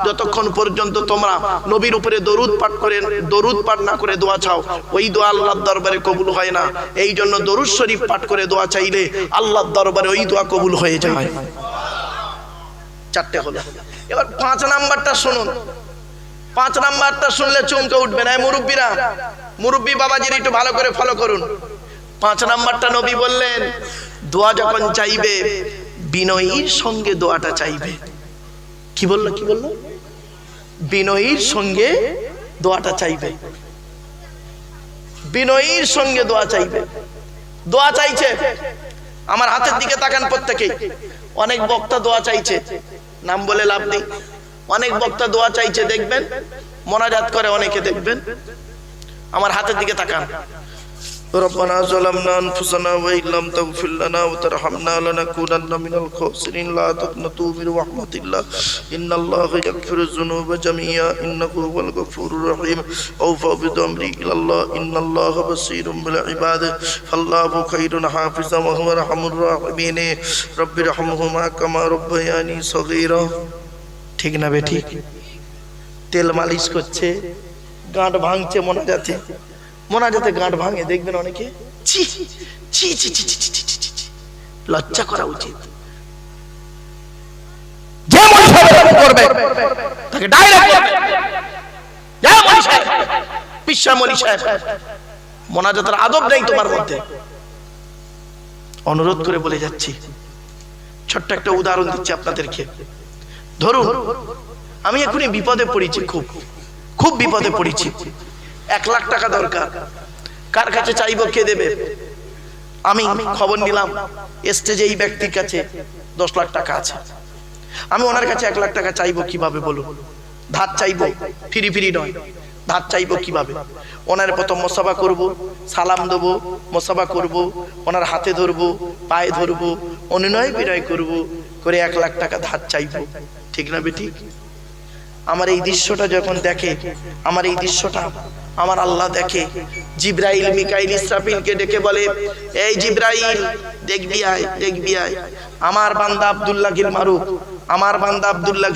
যতক্ষণ পর্যন্ত তোমরা নবীর উপরে দরুদ পাঠ না করে দোয়া চাও, ওই দোয়া আল্লাহর দরবারে কবুল হয় না। এই জন্য দরুদ শরীফ পাঠ করে দোয়া চাইলে আল্লাহর দরবারে ওই দোয়া কবুল হয়ে যায়। চারটে হলো। এবার 5 নাম্বারটা শুনুন। 5 নাম্বারটা শুনলে চমকে উঠবেন। এই মুরব্বী বাবাজির একটু ভালো করে ফলো করুন। 5 নাম্বারটা নবী বললেন, দোয়া যখন চাইবে বিনয়ীর সঙ্গে দোয়াটা চাইবে। কি বললো? বিনয়ীর সঙ্গে দোয়াটা চাইবে। বিনয়ীর সঙ্গে দোয়া চাইবে। দোয়া চাইছে, আমার হাতের দিকে তাকান প্রত্যেকেই। অনেক বক্তা দোয়া চাইছে, নাম বলে লাভ নেই। অনেক বক্তা দোয়া চাইছে, দেখবেন মোনাজাত করে অনেকে, দেখবেন। আমার হাতের দিকে তাকান। ربنا ظلمنا أنفسنا وإن لم تغفر لنا وترحمنا لنكونن من الخاسرين لا تقنطوا من رحمة الله إن الله يغفر الذنوب جميعا إنه هو الغفور الرحيم أوفوا بأمري إلى الله إن الله بصير بالعباد فالله خير حافظا وهو أرحم الراحمين رب ارحمهما كما ربياني صغيرا। ঠিক না বে ঠিক? তেল মালিশ করছে, গাঁট ভাঙছে মোনাজাতে গাঁট ভাঙে, দেখবেন অনেকে। ছি ছি ছি ছি ছি ছি ছি ছি, লজ্জা করা উচিত। যে মনীষা করবে তাকে ডাইরেক্ট করবে, যা মনীষা পিসা মনীষা, মোনাজাতের আদব নেই তোমার মধ্যে। অনুরোধ করে বলে যাচ্ছি, ছোট্ট একটা উদাহরণ দিচ্ছি আপনাদেরকে। ধরুন আমি এখনই বিপদে পড়েছি, খুব বিপদে পড়েছি। 1 লাখ টাকা দরকার। কার কাছে চাইবো, কে দেবে? আমি খবর নিলাম স্টেজে এই ব্যক্তির কাছে 10 লাখ টাকা আছে। আমি ওনার কাছে 1 লাখ টাকা চাইবো কিভাবে বলুন? ধার চাইবো, ফ্রি নয়। ধার চাইবো কিভাবে? ওনার প্রথম মোসাফা করব, সালাম দেবো, মোসাফা করব, ওনার হাতে ধরবো, পায়ে ধরবো, অনুনয় বিনয় করব, করে 1 লাখ টাকা ধার চাইবো। ঠিক না বেঠিক? আমার এই দৃশ্যটা যখন দেখে, আমার এই দৃশ্যটা আমার আল্লাহ দেখে, জিব্রাইল মিকাইল ইসরাফিলকে ডেকে বলে, এই জিব্রাইল, দেখবি আয়, আমার বান্দা আব্দুল্লাহ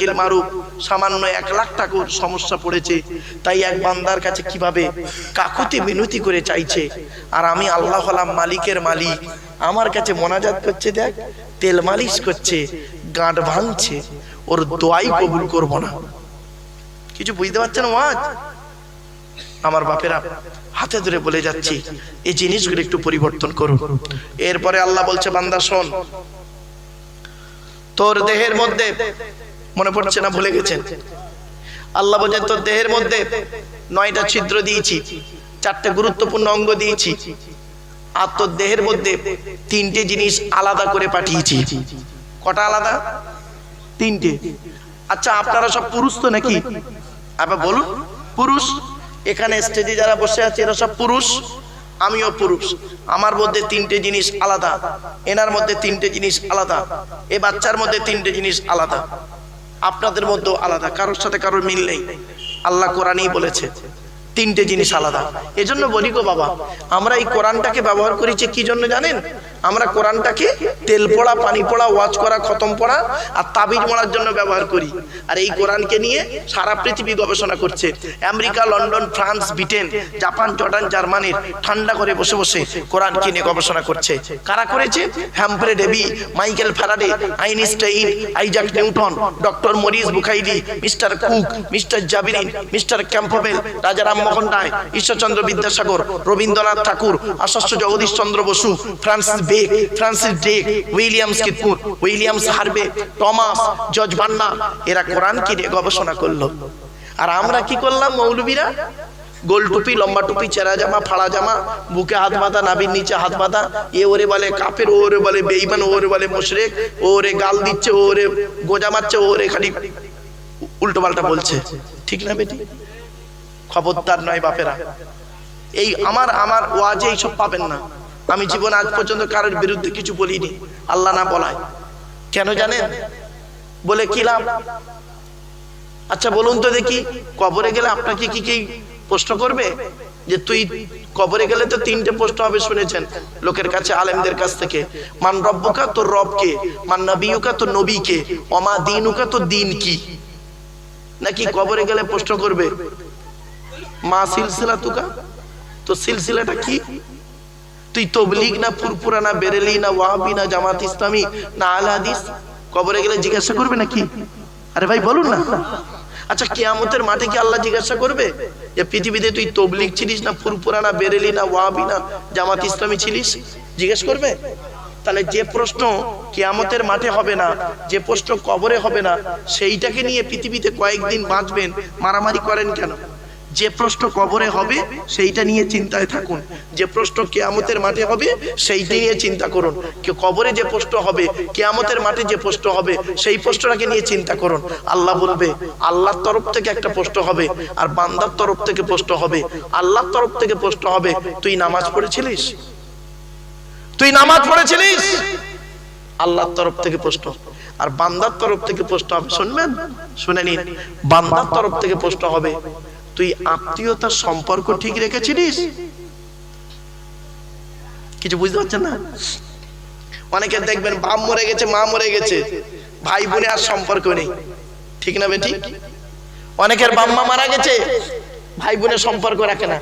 গিল মারুফ সামান্য 1 লাখ টাকার সমস্যা পড়েছে, তাই এক বান্দার কাছে কিভাবে কাকুতি মিনতি করে চাইছে, আর আমি আল্লাহ হলাম মালিকের মালিক, আমার কাছে মোনাজাত করছে, দেখ তেল মালিশ করছে, গাঁট ভাঙছে, ওর দোয়াই কবুল করব না। কিছু বুঝতে পারছেন ওয়াজ? আমার বাপেরা, হাতে ধরে বলে যাচ্ছি, এই জিনিসগুলো একটু পরিবর্তন করুন। এরপরে আল্লাহ বলছে, বান্দা শোন, তোর দেহের মধ্যে, মনে পড়ছে না, ভুলে গেছেন? আল্লাহ বলছেন, তোর দেহের মধ্যে 9টা ছিদ্র দিয়েছি, 4টে গুরুত্বপূর্ণ অঙ্গ দিয়েছি, আর তোর দেহের মধ্যে 3টে জিনিস আলাদা করে পাঠিয়েছি। কটা আলাদা? 3টে। আচ্ছা, আপনারা সব পুরুষ তো নাকি? আবার বলুন, পুরুষ। এখানে স্টেজে যারা বসে আছে এরা সব পুরুষ, আমিও পুরুষ। আমার মধ্যে 3টে জিনিস আলাদা, এনার মধ্যে 3টে জিনিস আলাদা, এ বাচ্চার মধ্যে 3টে জিনিস আলাদা, আপনাদের মধ্যেও আলাদা, কারোর সাথে কারোর মিল নেই। আল্লাহ কোরআনেই বলেছে 3টে জিনিস আলাদা। এজন্য বলি গো বাবা, আমরা এই কোরআনটাকে ব্যবহার করেছি কি জন্য জানেন? আমরা কোরআনটাকে তেল পড়া, পানি পড়া, ওয়াজ করা, খতম পড়া আর তাবিজ পড়ার জন্য ব্যবহার করি। আর এই কোরআনকে নিয়ে সারা পৃথিবী গবেষণা করছে। America, London, France, Britain, Japan, Jordan, জার্মানির ঠান্ডা করে বসে বসে কোরআনকে নিয়ে গবেষণা করছে। কারা করেছে? Humphry Davy, Michael Faraday, Einstein, Isaac Newton, doctor Maurice Bucaille, mister Cook, mister জাবিরিন, mister Campbell, Rajaram Mohan Roy, Ishwarchandra Vidyasagar, Rabindranath Tagore, Acharya Jagadish Chandra Bose, Francis Drake, Williams কিটমুর, উইলিয়ামস হার্ভে, টমাস, জর্জ ভান্না, এরা কোরআনকে নিয়ে গবেষণা করলো। আর আমরা কি করলাম? মৌলবীরা গোল টুপি, লম্বা টুপি, চেরা জামা, ফাড়া জামা, বুকে হাত বাঁধা, নাভির নিচে হাত বাঁধা, এ ওরে বলে কাফের, ও ওরে বলে বেঈমান, ও ওরে বলে মুশরিক, ও ওরে গাল দিচ্ছে, ও ওরে গোজা মারছে, ও ওরে খালি উল্টো পাল্টা বলছে। ঠিক না বেটি? খবরদার নয় বাপেরা, এই আমার ওয়াজে এইসব পাবেন না। আমি জীবন আজ পর্যন্ত কারোর বিরুদ্ধে কিছু বলিনি, আল্লাহ না বলায়। কেন জানেন? বলে কি লাভ? আচ্ছা বলুন তো দেখি, কবরে গেলে আপনাকে কি প্রশ্ন করবে? যে তুই কবরে গেলে তো 3টে প্রশ্ন হবে, শুনেছেন লোকের কাছে, আলেমদের কাছ থেকে। মান রব্বুকা, তোর রব কে? মান নবিয়ুকা, তোর নবী কে? ওমা দীনুকা, তোর দিন কি? নাকি কবরে গেলে প্রশ্ন করবে মা সিলসিলা তুকা, তো সিলসিলাটা কি? তুই তবলিগ না ফুরফুরা না বেরেলি না ওয়াহাবি না জামাত ইসলামী না আহলে হাদিস? কবরে গেলে জিজ্ঞাসা করবে নাকি? আরে ভাই বলুন না। আচ্ছা কিয়ামতের মাঠে কি আল্লাহ জিজ্ঞাসা করবে যে পৃথিবীতে তুই তবলিগ ছিলিস না ফুরফুরা না বেরেলি না ওয়াহাবি না জামাত ইসলামী ছিলিস? জিজ্ঞেস করবে? তাহলে যে প্রশ্ন কিয়ামতের মাঠে হবে না, যে প্রশ্ন কবরে হবে না, সেইটাকে নিয়ে পৃথিবীতে কয়েকদিন বাঁচবেন, মারামারি করেন কেন? যে প্রশ্ন কবরে হবে সেইটা নিয়ে চিন্তায় থাকুন, যে প্রশ্ন কিয়ামতের মাঠে হবে সেইটা নিয়ে চিন্তা করুন। কবরে যে প্রশ্ন হবে, কিয়ামতের মাঠে যে প্রশ্ন হবে, সেই প্রশ্নটাকে নিয়ে চিন্তা করুন। আল্লাহ বলবে আল্লাহর তরফ থেকে একটা প্রশ্ন হবে, আর বান্দার তরফ থেকে প্রশ্ন হবে। আল্লাহর তরফ থেকে প্রশ্ন হবে, তুই নামাজ পড়েছিলিস? তুই নামাজ পড়েছিলিস? আল্লাহর তরফ থেকে প্রশ্ন। আর বান্দার তরফ থেকে প্রশ্ন হবে, শুনবেন, শুনে নিন, বান্দার তরফ থেকে প্রশ্ন হবে, তুই আত্মীয়তার সম্পর্ক ঠিক রেখেছিলিস? কিছু বুঝতে পারছেন না? অনেকে দেখবেন বাপ মরে গেছে, মা মরে গেছে, ভাই বোনে আর সম্পর্ক নেই, ঠিক না বেঠিক? অনেকের বাপ মা মারা গেছে, ভাই বোনের সম্পর্ক রাখে না,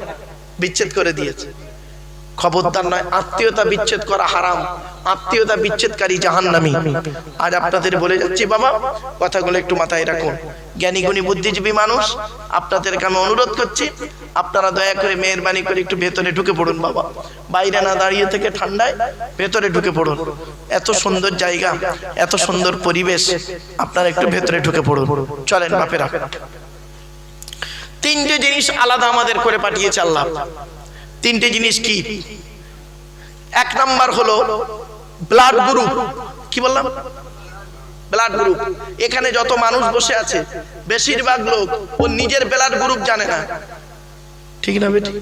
বিচ্ছেদ করে দিয়েছে। খবরদার নয়, আত্মীয়তা বিচ্ছেদ করা হারাম, আত্মীয়তা বিচ্ছেদকারী জাহান্নামী। আজ আপনাদের বলে যাচ্ছি বাবা, কথাগুলো একটু মাথায় রাখুন। জ্ঞানী গুণী বুদ্ধিজীবী মানুষ, আপনাদেরকে আমি অনুরোধ করছি, আপনারা দয়া করে মেহেরবানি করে একটু ভেতরে ঢুকে পড়ুন বাবা, বাইরে না দাঁড়িয়ে থেকে ঠান্ডায় ভেতরে ঢুকে পড়ুন। এত সুন্দর জায়গা, এত সুন্দর পরিবেশ, আপনারা একটু ভেতরে ঢুকে পড়ুন। চলেন বাপেরা, তিনটে জিনিস আলাদা আমাদের করে পাঠিয়েছে আল্লাহ। তিনটে জিনিস কি? এক নাম্বার হলো ব্লাড গ্রুপ। কি বললাম? Blood group. এখানে যত মানুষ বসে আছে বেশিরভাগ লোক ও নিজের ব্লাড গ্রুপ জানে না, ঠিক না বেটি?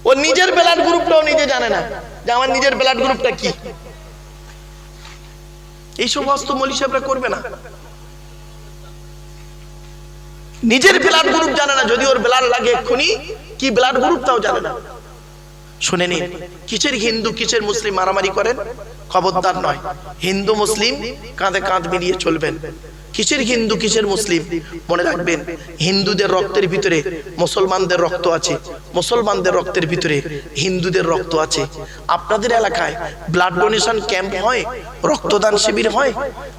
ও নিজের ব্লাড গ্রুপটাও নিজে জানে না যে আমার নিজের ব্লাড গ্রুপটা কি। এই সমস্ত মৌলী সাহেবরা করবে না, নিজের ব্লাড গ্রুপ জানে না, যদি ওর ব্লাড লাগে এক্ষুনি কি ব্লাড গ্রুপ তাও জানে না। শুনে নিন, কিসের হিন্দু কিসের মুসলিম মারামারি করেন? খবরদার নয়, হিন্দু মুসলিম কাঁধে কাঁধ মিলিয়ে চলবেন। কিসের হিন্দু কিসের মুসলিম? মনে রাখবেন, হিন্দুদের রক্তের ভিতরে মুসলমানদের রক্ত আছে, মুসলমানদের রক্তের ভিতরে হিন্দুদের রক্ত আছে। আপনাদের এলাকায় ব্লাড ডোনেশন ক্যাম্প হয়, রক্তদান শিবির হয়।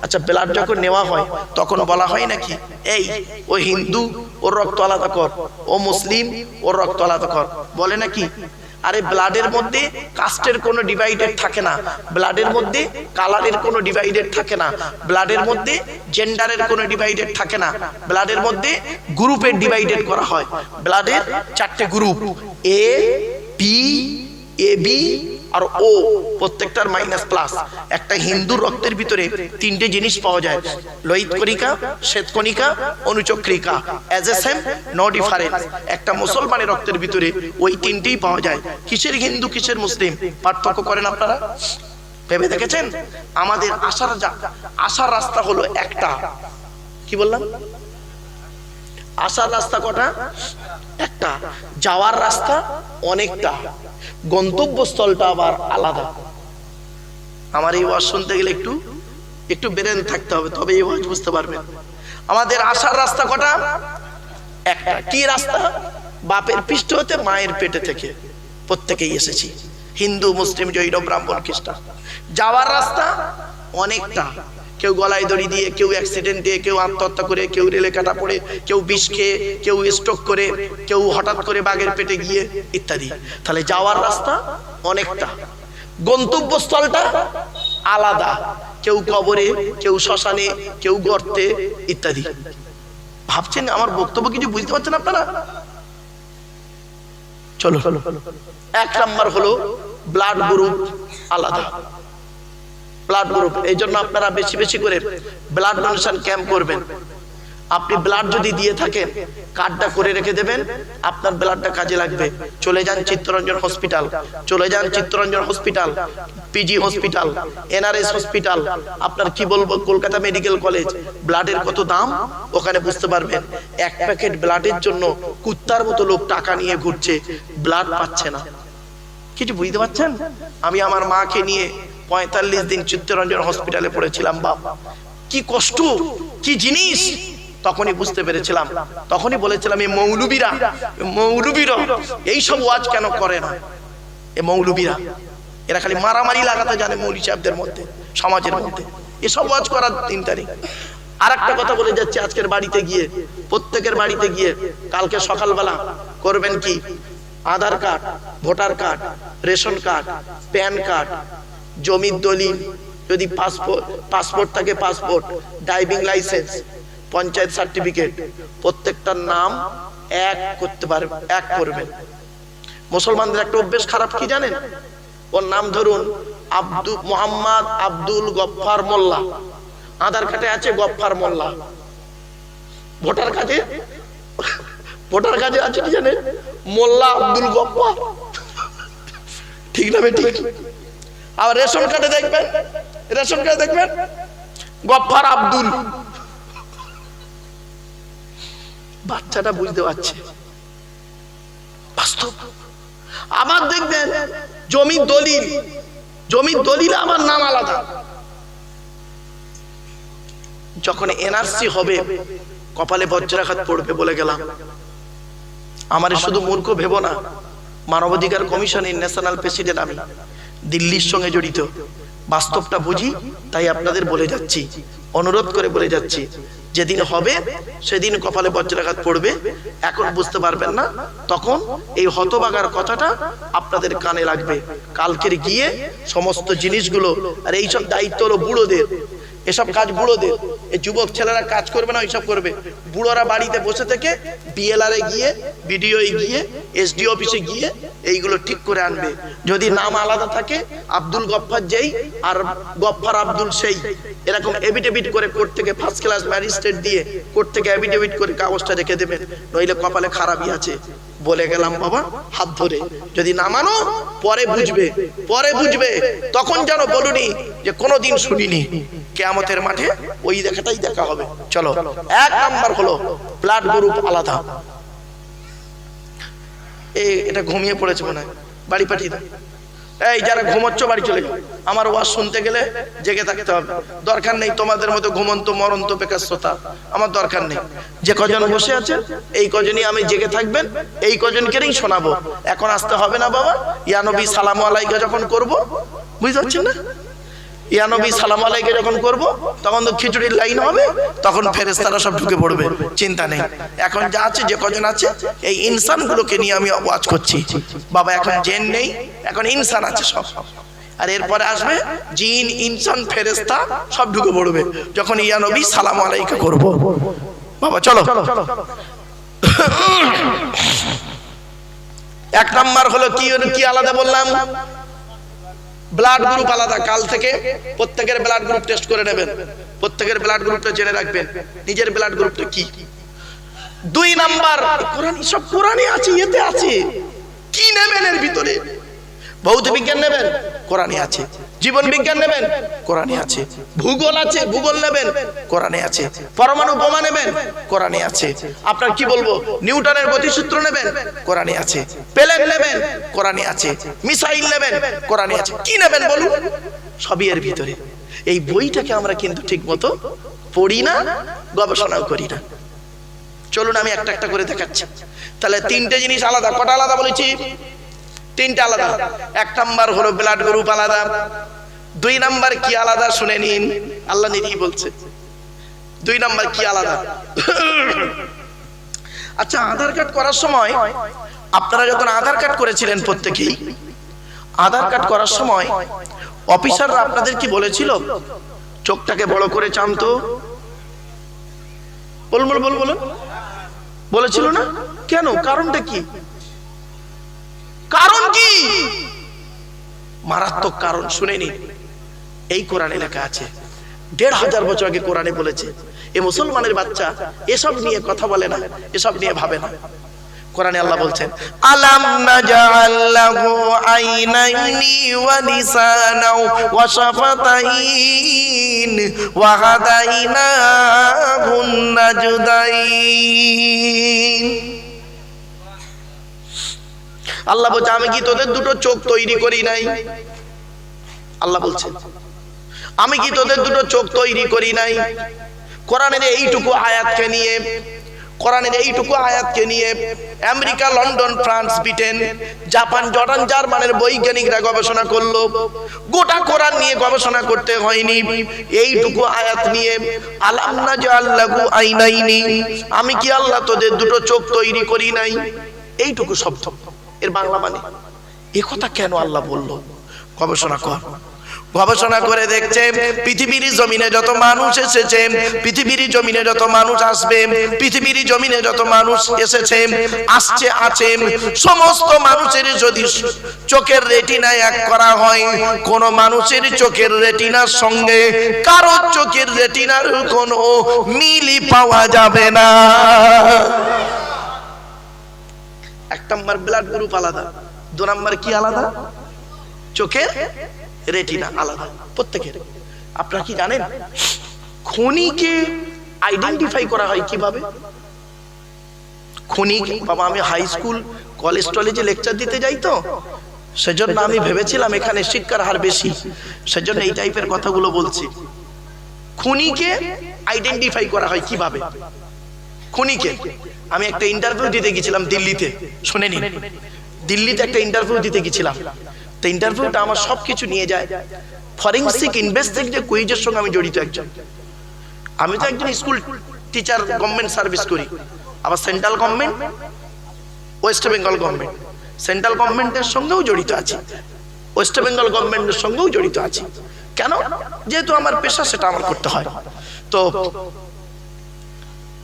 আচ্ছা, ব্লাড যখন নেওয়া হয় তখন বলা হয় নাকি এই ও হিন্দু ওর রক্ত আলাদা কর, ও মুসলিম ওর রক্ত আলাদা কর? বলে নাকি? আরে ব্লাডের মধ্যে কাস্টের কোনো ডিভাইডেড থাকে না, ব্লাডের মধ্যে কালারের কোনো ডিভাইডেড থাকে না, ব্লাডের মধ্যে জেন্ডারের কোনো ডিভাইডেড থাকে না, ব্লাডের মধ্যে গ্রুপের ডিভাইডেড করা হয়। ব্লাডের চারটে group, A B, A B আর ও, প্রত্যেকটার মাইনাস প্লাস। একটা হিন্দুর রক্তের ভিতরে তিনটে জিনিস পাওয়া যায়, লোহিত কণিকা, শ্বেত কণিকা, অনুচক্রিকা, as a same no difference. একটা মুসলমানের রক্তের ভিতরে ওই তিনটেই পাওয়া যায়। কিসের হিন্দু কিসের মুসলিম পার্থক্য করেন আপনারা? ভেবে দেখেছেন? আমাদের আসার রাস্তা হলো একটা। কি বললাম? আসার রাস্তা কটা? একটা। যাওয়ার রাস্তা অনেকটা, গন্তব্যস্থলটা আবার আলাদা। আমার এই ওয়াজ শুনতে গেলে একটু একটু ব্রেন থাকতে হবে, তবে এই ওয়াজ বুঝতে পারবেন। আমাদের আসার রাস্তা কটা? একটা। কি রাস্তা? বাপের পৃষ্ঠ হতে মায়ের পেটে থেকে প্রত্যেকেই এসেছি, হিন্দু মুসলিম জৈন ব্রাহ্মণ খ্রিস্টান। যাওয়ার রাস্তা অনেকটা, কেউ গলায় দড়ি দিয়ে, কেউ অ্যাক্সিডেন্টে, কেউ আত্মহত্যা করে, কেউ রেলে কাটা পড়ে, কেউ বিষ খেয়ে, কেউ স্ট্রোক করে, কেউ হঠাৎ করে বাঘের পেটে গিয়ে ইত্যাদি। তাহলে যাওয়ার রাস্তা অনেকটা, গন্তব্যস্থলটা আলাদা, কেউ কবরে, কেউ শ্মশানে, কেউ গর্তে ইত্যাদি। ভাবছেন আমার বক্তব্য কিছু বুঝতে পারছেন আপনারা? চলো, এক নাম্বার হলো ব্লাড গ্রুপ আলাদা। ব্লাড গ্রুপ, এই জন্য আপনারা বেশি বেশি করে ব্লাড ডোনেশন ক্যাম্প করবেন। আপনি ব্লাড যদি দিয়ে থাকেন, কার্ডটা করে রেখে দেবেন, আপনার ব্লাডটা কাজে লাগবে। চলে যান চিত্তরঞ্জন হসপিটাল, চলে যান Chittaranjan hospital, PG hospital, NRS hospital, আপনার কি বলবো কলকাতা মেডিকেল কলেজ, ব্লাডের কত দাম ওখানে বুঝতে পারবেন। এক প্যাকেট ব্লাডের জন্য কুত্তার মতো লোক টাকা নিয়ে ঘুরছে, ব্লাড পাচ্ছে না। কিছু বুঝতে পারছেন? আমি আমার মাকে নিয়ে 45 দিন চিত্তরঞ্জন হসপিটালে পড়েছিলাম। বাপ কি কষ্ট, কি জিনিস! তখনই বুঝতে পেরেছিলাম, তখনই বলেছিলাম এই মৌলবীরা এই সব ওয়াজ কেন করে না? এই মৌলবীরা এরা খালি মারামারি লাগাতে জানে মৌলভী সাহেবদের মধ্যে, সমাজের মধ্যে এসব ওয়াজ করার চিন্তা নেই। আর একটা কথা বলে যাচ্ছে, আজকের বাড়িতে গিয়ে, প্রত্যেকের বাড়িতে গিয়ে কালকে সকালবেলা করবেন কি, Aadhaar card, voter card, ration card, PAN card, জমির দলিল, যদি পাসপোর্ট থাকে passport, driving licence, panchayat certificate, প্রত্যেকটার নাম এক করতে পারবে, এক করবেন। মুসলমানদের একটা অভ্যেস খারাপ কি জানেন? ওর নাম ধরুন মোহাম্মদ আব্দুল গফফার মোল্লা, আধার কার্ডে আছে গফফার মোল্লা, ভোটার কার্ডে আছে কি জানেন? মোল্লা আব্দুল গফফার। ঠিক না ঠিক? আবার রেশন কার্ডে দেখবেন গফফার আব্দুল। বাচ্চাটা বুঝতে পারছে বাস্তব। আবার দেখবেন জমির দলিল আমার নাম আলাদা। যখন এনআরসি হবে কপালে বজ্রাঘাত পড়বে, বলে গেলাম। আমারে শুধু মূর্খ ভেবো না, মানবাধিকার কমিশনের ন্যাশনাল প্রেসিডেন্ট আমি, দিল্লির সঙ্গে জড়িত, বাস্তবটা বুঝি, তাই আপনাদের বলে যাচ্ছি, অনুরোধ করে বলে যাচ্ছি, যেদিন হবে সেদিন কপালে বজ্রাঘাত পড়বে। এখন বুঝতে পারবেন না, তখন এই হতভাগার কথাটা আপনাদের কানে লাগবে। কালকের গিয়ে সমস্ত জিনিসগুলো, আর এইসব দায়িত্ব হলো বুড়োদের, এসব কাজ বুড়োদের। এই যুবক ছেলেরা কাজ করবে না, ওইসব করবে। বুড়োরা বাড়িতে বসে থেকে বিএলআরে গিয়ে, বিডিও গিয়ে, এসডি অফিসে গিয়ে এইগুলো ঠিক করে আনবে। যদি নাম আলাদা থাকে, আব্দুল গফফার যেই আর গফফার আব্দুল সেই, এরকম এভিডেভিট করে কোর্ট থেকে, ফার্স্ট ক্লাস ম্যাজিস্ট্রেট দিয়ে কোর্ট থেকে এভিডেভিট করে কাগজটা রেখে দেবেন, নইলে কপালে খারাপই আছে। বলে গেলাম বাবা, হাত ধরে। যদি না মানো পরে বুঝবে, তখন যেন বলুনি যে কোনোদিন শুনিনি। কিয়ামতের মাঠে ওই দেখাটাই দেখা হবে। চলো, এক নাম্বার হলো ব্লাড গ্রুপ আলাদা। এটা ঘুমিয়ে পড়েছে মনে হয়, বাড়ি পাঠিয়ে দাও। এই যারা ঘুমোচ্ছ বাড়ি চলে যাও। আমার ওয়াজ শুনতে গেলে জেগে থাকতে হবে, দরকার নেই তোমাদের মতো ঘুমন্ত মরন্ত বেকার শ্রোতা, আমার দরকার নেই। যে কজন বসে আছে এই কজনই আমি জেগে থাকবেন, এই কজনকেই শোনাবো। এখন আসতে হবে না বাবা, ইয়া নবী সালামু আলাইকা যখন করব, বুঝতে পারছেন না? ইয়া নবী সালামু আলাইকা যখন করব, তখন তো খিচুড়ির লাইন হবে, তখন ফেরেশতারা সব ঢুকে পড়বে, চিন্তা নেই। এখন যা আছে, যে কজন আছে, এই ইনসানগুলোকে নিয়ে আমি ওয়াজ করছি বাবা। এখন জিন নেই, এখন ইনসান আছে সব। আর এরপরে আসবে জিন, ইনসান, ফেরেশতা সব ঢুকে পড়বে যখন ইয়া নবী সালামু আলাইকা করব বাবা। চলো, এক নাম্বার হলো কি আলাদা বললাম, ব্লাড গ্রুপ আলাদা। কাল থেকে প্রত্যেকের ব্লাড গ্রুপ টেস্ট করে নেবেন, প্রত্যেকের ব্লাড গ্রুপটা জেনে রাখবেন, নিজের ব্লাড গ্রুপটা কি। দুই নাম্বার, কোরআন, সব কোরআনে আছে, এতে আছে। কি নেবেন এর ভিতরে? ভৌত বিজ্ঞান নেবেন, কোরআনে আছে। জীবন বিজ্ঞান নেবেন, কোরআনে আছে। ভূগোল আছে, ভূগোল নেবেন, কোরআনে আছে। পরমাণু বোমা নেবেন, কোরআনে আছে। আপনার কি বলবো, নিউটনের গতিসূত্র নেবেন, কোরআনে আছে। প্লেন নেবেন, কোরআনে আছে। মিসাইল নেবেন, কোরআনে আছে। কি নেবেন বলুন? সবই এর ভিতরে। এই বইটাকে আমরা কিন্তু ঠিক মতো পড়ি না, গবেষণাও করি না। চলুন আমি একটা একটা করে দেখাচ্ছি। তাহলে তিনটে জিনিস আলাদা। কটা আলাদা বলেছি? তিনটা আলাদা। এক নাম্বার হলো ব্লাড গ্রুপ আলাদা। দুই নাম্বার কি আলাদা শুনে নিন, আল্লাহ নিজেই বলছে। দুই নাম্বার কি আলাদা? আচ্ছা, আধার কার্ড করার সময় আপনারা যখন আধার কার্ড করেছিলেন, প্রত্যেকেই আধার কার্ড করার সময় অফিসাররা আপনাদের কি বলেছিল? চোখটাকে বড় করে চান তো? বলুন, বলেছিল না? কেন? কারণটা কি? কারণ কি? মারাত্মক কারণ, শুনে নিন। এই কোরআনে লেখা আছে, ১৫০০ বছর আগে কোরআনে বলেছে। এই মুসলমানের বাচ্চা এসব নিয়ে কথা বলে না, এসব নিয়ে ভাবে না। কোরআনে আল্লাহ বলছেন, আলাম নাজআল লাহু আইনাইনি ওয়া লিসানাও ওয়া শাফাতাইন ওয়া হাদাইনাহুন নাজদাইন। আল্লাহ বলছে, আমি কি তোদের দুটো চোখ তৈরি করি নাই? আল্লাহ বলছেন, আমি কি তোদের দুটো চোখ তৈরি করি নাই? কোরআনের এইটুকু আয়াতকে নিয়ে, কোরআনের এইটুকু আয়াতকে নিয়ে America, London, France, Britain, Japan, Jordan, জার্মানের বৈজ্ঞানিকরা গবেষণা করলো। গোটা কোরআন নিয়ে গবেষণা করতে হয়নি, এইটুকু আয়াত নিয়ে আলাম নাজআল লাহু আইনাইনি, আমি কি আল্লাহ তোদের দুটো চোখ তৈরি করি নাই, এইটুকু শব্দ এর বাংলা মানে। এ কথা কেন আল্লাহ বলল? গবেষণা কর। গবেষণা করে দেখছে পৃথিবীর জমিনে যত মানুষ এসেছে, পৃথিবীর জমিনে যত মানুষ আসবে, পৃথিবীর জমিনে যত মানুষ এসেছে, আসছে, আছে, সমস্ত মানুষের যদি চোখের রেটিনা এক করা হয়, কোন মানুষের চোখের রেটিনার সঙ্গে কারো চোখের রেটিনার কোনো মিলই পাওয়া যাবে না। এক নম্বর ব্লাড গ্রুপ আলাদা, দু নম্বর কি আলাদা? চোখের রেটিনা আলাদা প্রত্যেকের। আপনারা কি জানেন খনিকে আইডেন্টিফাই করা হয় কিভাবে? খনি, বাবা আমি হাই স্কুল কলেজ টলেজে লেকচার দিতে যাই, তো সেজন্য আমি ভেবেছিলাম এখানে শিক্ষার হার বেশি, সেজন্য এই টাইপের কথাগুলো বলছি। খনিকে আইডেন্টিফাই করা হয় কিভাবে? খনিকে আমি একটা ইন্টারভিউ দিতে গেছিলাম দিল্লিতে, শুনে নিন, দিল্লিতে একটা ইন্টারভিউ দিতে গেছিলাম। তো ইন্টারভিউটা আমার সবকিছু নিয়ে যায়, ফরেনসিক ইনভেস্টিগেটিভ কুইজের সঙ্গে আমি জড়িত একজন। আমি তো একজন স্কুল টিচার, গভর্নমেন্ট সার্ভিস করি, আবার central government, West Bengal government, central গভর্নমেন্টের সঙ্গেও জড়িত আছি, ওয়েস্ট বেঙ্গল গভর্নমেন্টের সঙ্গেও জড়িত আছি। কেন? যেহেতু আমার পেশা, সেটা আমার করতে হয়। তো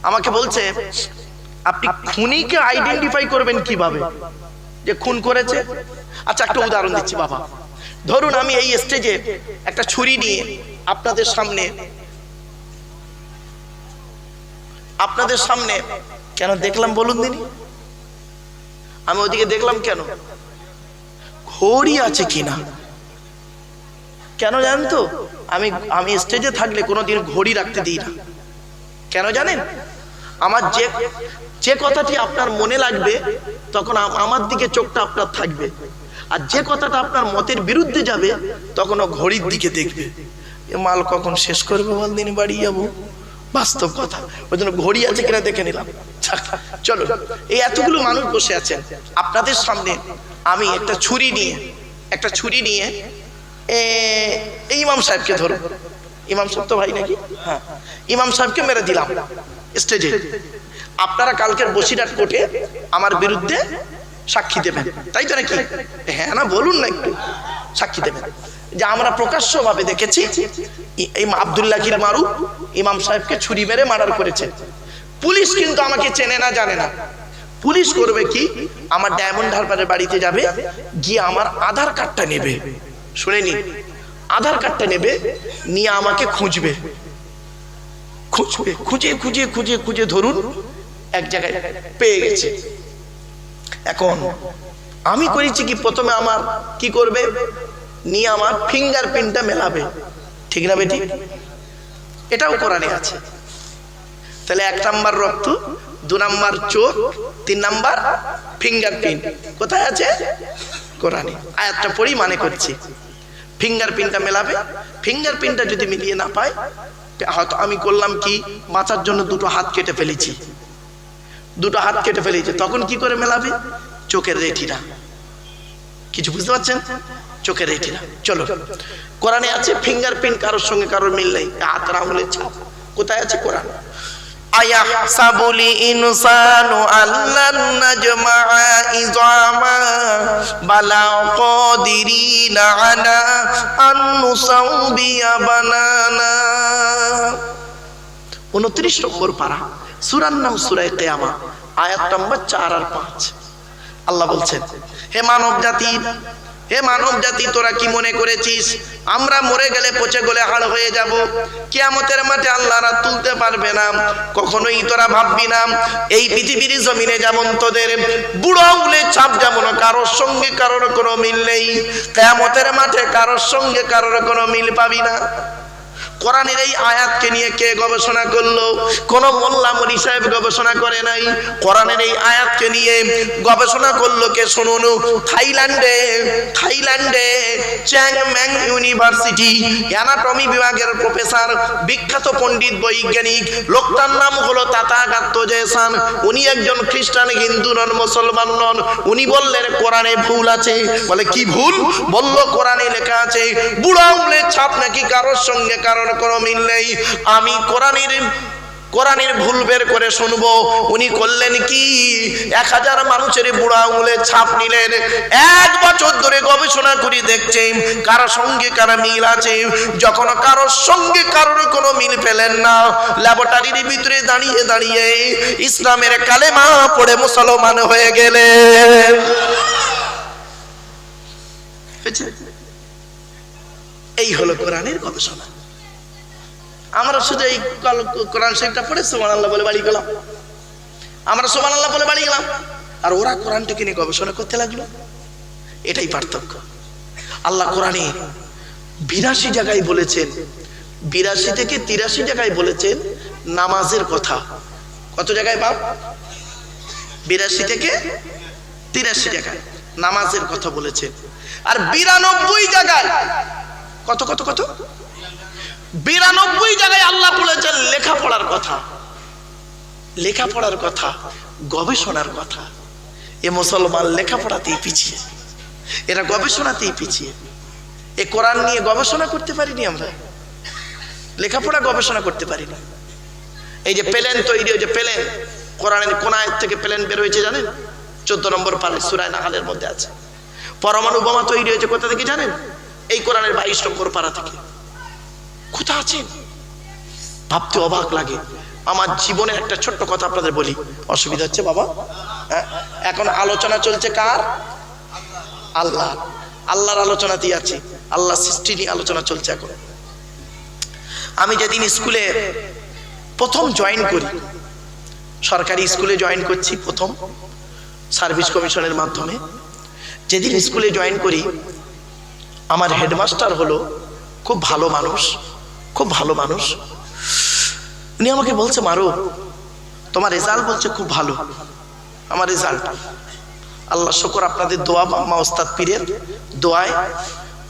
আমাকে বলছে আপনি খুনিকে আইডেন্টিফাই করবেন কিভাবে যে খুন করেছে? আচ্ছা একটা উদাহরণ দিচ্ছি বাবা, ধরুন আমি এই স্টেজে একটা ছুরি নিয়ে আপনাদের সামনে কেন দেখলাম বলুন দিনি? আমি ওদিকে দেখলাম কেন? ঘড়ি আছে কিনা। কেন জানেন তো? আমি স্টেজে থাকলে কোনোদিন ঘড়ি রাখতে দিই না। কেন জানেন? আমার যে কথাটি আপনার মনে লাগবে তখন আমার দিকে চোখটা আপনার থাকবে, আর যে কথাটা আপনার মতের বিরুদ্ধে যাবে তখন ও ঘড়ির দিকে দেখবে, এ মাল কখন শেষ করবে, বল দিন বাড়ি যাবো। বাস্তব কথা, ওই জন্য ঘড়ি আছে কিনা দেখে নিলাম। চলো, এই এতগুলো মানুষ বসে আছেন আপনাদের সামনে, আমি একটা ছুরি নিয়ে এই ইমাম সাহেবকে ধরো, ইমাম সাহেব তো ভাই নাকি, হ্যাঁ, ইমাম সাহেবকে মেরে দিলাম স্টেজে। আপনারা কালকের বসিরহাট কোর্টে আমার বিরুদ্ধে সাক্ষী দেবেন, তাই তো নাকি? হ্যাঁ না বলুন না, একটু সাক্ষী দেবেন যে আমরা প্রকাশ্যভাবে দেখেছি এই আব্দুল্লাহ কিল মারুফ ইমাম সাহেবকে ছুরি মেরে মার্ডার করেছে। পুলিশ কিন্তু আমাকে চেনে না, জানে না। পুলিশ করবে কি, আমার ডায়মন্ড হারবারের বাড়িতে যাবে, গিয়ে আমার আধার কার্ডটা নেবে, শুনে নিন, আধার কার্ডটা নেবে, নিয়ে আমাকে খুঁজবে, খুঁজে ধরুন এক জায়গায় পেয়ে গেছে। এখন আমি করেছি কি, প্রথমে আমার কি করবে, নিয়ে আমার ফিঙ্গারপ্রিন্টটা মেলাবে, ঠিক না বেটি? এটাও কোরআনে আছে। তাহলে 1 নাম্বার রক্ত, 2 নাম্বার চোখ, 3 নাম্বার ফিঙ্গারপ্রিন্ট। কোথায় আছে? কোরআনে। আয়াতটা পড়ি মানে করছি। ফিঙ্গারপ্রিন্টটা মেলাবে, ফিঙ্গারপ্রিন্টটা যদি মিলিয়ে না পায়, হয়তো আমি করলাম কি, বাঁচার জন্য 2টো হাত কেটে ফেলেছি, তখন কি করে মেলাবে? চোখের রেটিনা। কিছু বুঝতে পারছেন? চোখের রেটিনা। চলো, কোরআনে আছে ফিঙ্গারপ্রিন্ট কারোর সঙ্গে কারোর মিল নেই, হাতের আঙুলের ছাপ। কোথায় আছে? কোরআন। আয়াহসাবুল ইনসানু আল্লান নাজমা'a ইযামা বালা কাদিরিনা আলা আন নুসাউবিয়া বানানা। 29 নম্বর পারা, সূরার নাম সূরা কিয়ামা, আয়াত নম্বর 4 আর 5। আল্লাহ বলছেন, হে মানব জাতি তোরা কি মনে করেছিস আমরা মরে গেলে পচে গলে হাড় হয়ে যাব, কিয়ামতের মাঠে আল্লাহরা তুলতে পারবে না? কখনোই তোরা ভাববি না এই পৃথিবীর জমিনে যেমন তোদের বুড়ো আঙুলের ছাপ যেমন কারোর সঙ্গে কারোর কোনো মিল নেই, কিয়ামতের মাঠে কারোর সঙ্গে কারোর কোনো মিল পাবি না। কোরআনের এই আয়াতকে নিয়ে কে গবেষণা করলো? কোন মোল্লা মনি সাহেব গবেষণা করে নাই। কোরআনের এই আয়াতকে নিয়ে গবেষণা করলো কে? শুনুন, থাইল্যান্ডে চ্যাংম্যাং ইউনিভার্সিটি অ্যানাটমি বিভাগের প্রফেসর, বিখ্যাত পণ্ডিত বৈজ্ঞানিক, লোকটার নাম হলো তাথাগত জয়সান। উনি একজন খ্রিস্টান, হিন্দু নন, মুসলমান নন। উনি বললেন কোরআনে ভুল আছে। বলে কি ভুল? বলল কোরআনে লেখা আছে বুড়ো আঙুলের ছাপ নাকি কারোর সঙ্গে কারোর কোনো মিল নেই। আমি কোরআনের ভুল বের করে শুনবো। উনি করলেন কি, 1000 মানুষের বুড়ো আঙুলের ছাপ নিলেন। 1 বছর ধরে গবেষণা করে দেখছেন কারোর সঙ্গে কারো মিল আছে। যখন কারোর সঙ্গে কারোর কোনো মিল পেলেন না, ল্যাবরেটরির ভিতরে দাঁড়িয়ে দাঁড়িয়ে ইসলামের কালেমা পড়ে মুসলমান হয়ে গেলেন। এই হলো কোরআনের গবেষণা। আমরা শুধু এই কোরআন শরীফটা পড়ে সুবহানাল্লাহ বলে বাড়ি গেলাম, আমরা সুবহানাল্লাহ বলে বাড়ি গেলাম, আর ওরা কোরআনটাকে নিয়ে গবেষণা করতে লাগলো। এটাই পার্থক্য। আল্লাহ কোরআনে 82 জায়গায় বলেছেন, 82 থেকে 83 জায়গায় বলেছেন নামাজের কথা। কত জায়গায় বাপ? 82 থেকে 83 জায়গায় নামাজের কথা বলেছেন। আর 92 জায়গায় কত 92 জায়গায় আল্লাহ বলেছেন লেখাপড়ার কথা, লেখাপড়ার কথা, গবেষণার কথা। এ মুসলমান লেখাপড়াতেই পিছিয়ে, এরা গবেষণাতেই পিছিয়ে। এ কোরআন নিয়ে গবেষণা করতে পারিনি আমরা, লেখাপড়া গবেষণা করতে পারিনি। এই যে প্লেন তৈরি হয়েছে, প্লেন কোরআনের কোন আয়াত থেকে প্লেন বের হয়েছে জানেন? 14 নম্বর পারে সূরা নাহলের মধ্যে আছে। পরমাণু বোমা তৈরি হয়েছে কোথা থেকে জানেন? এই কোরআনের 22 নম্বর পারা থেকে। কোথা আছে? ভাবতে অবাক লাগে। আমার জীবনের একটা ছোট্ট কথা আপনাদের বলি, অসুবিধা হচ্ছে বাবা? এখন আলোচনা চলছে কার? আল্লাহ। আল্লাহর আলোচনাতেই আছে, আল্লাহ সৃষ্টি নিয়ে আলোচনা চলছে এখন। আমি যেদিন স্কুলে প্রথম জয়েন করি, সরকারি স্কুলে জয়েন করছি প্রথম সার্ভিস কমিশনের মাধ্যমে, যেদিন স্কুলে জয়েন করি আমার হেডমাস্টার হলো খুব ভালো মানুষ, খুব ভালো মানুষ। উনি আমাকে বলছে, মারু তোমার রেজাল্ট বলছে খুব ভালো। আমার রেজাল্ট আল্লাহ শুকর, আপনাদের দোয়া, মা ওস্তাদ পীরের দোয়ায়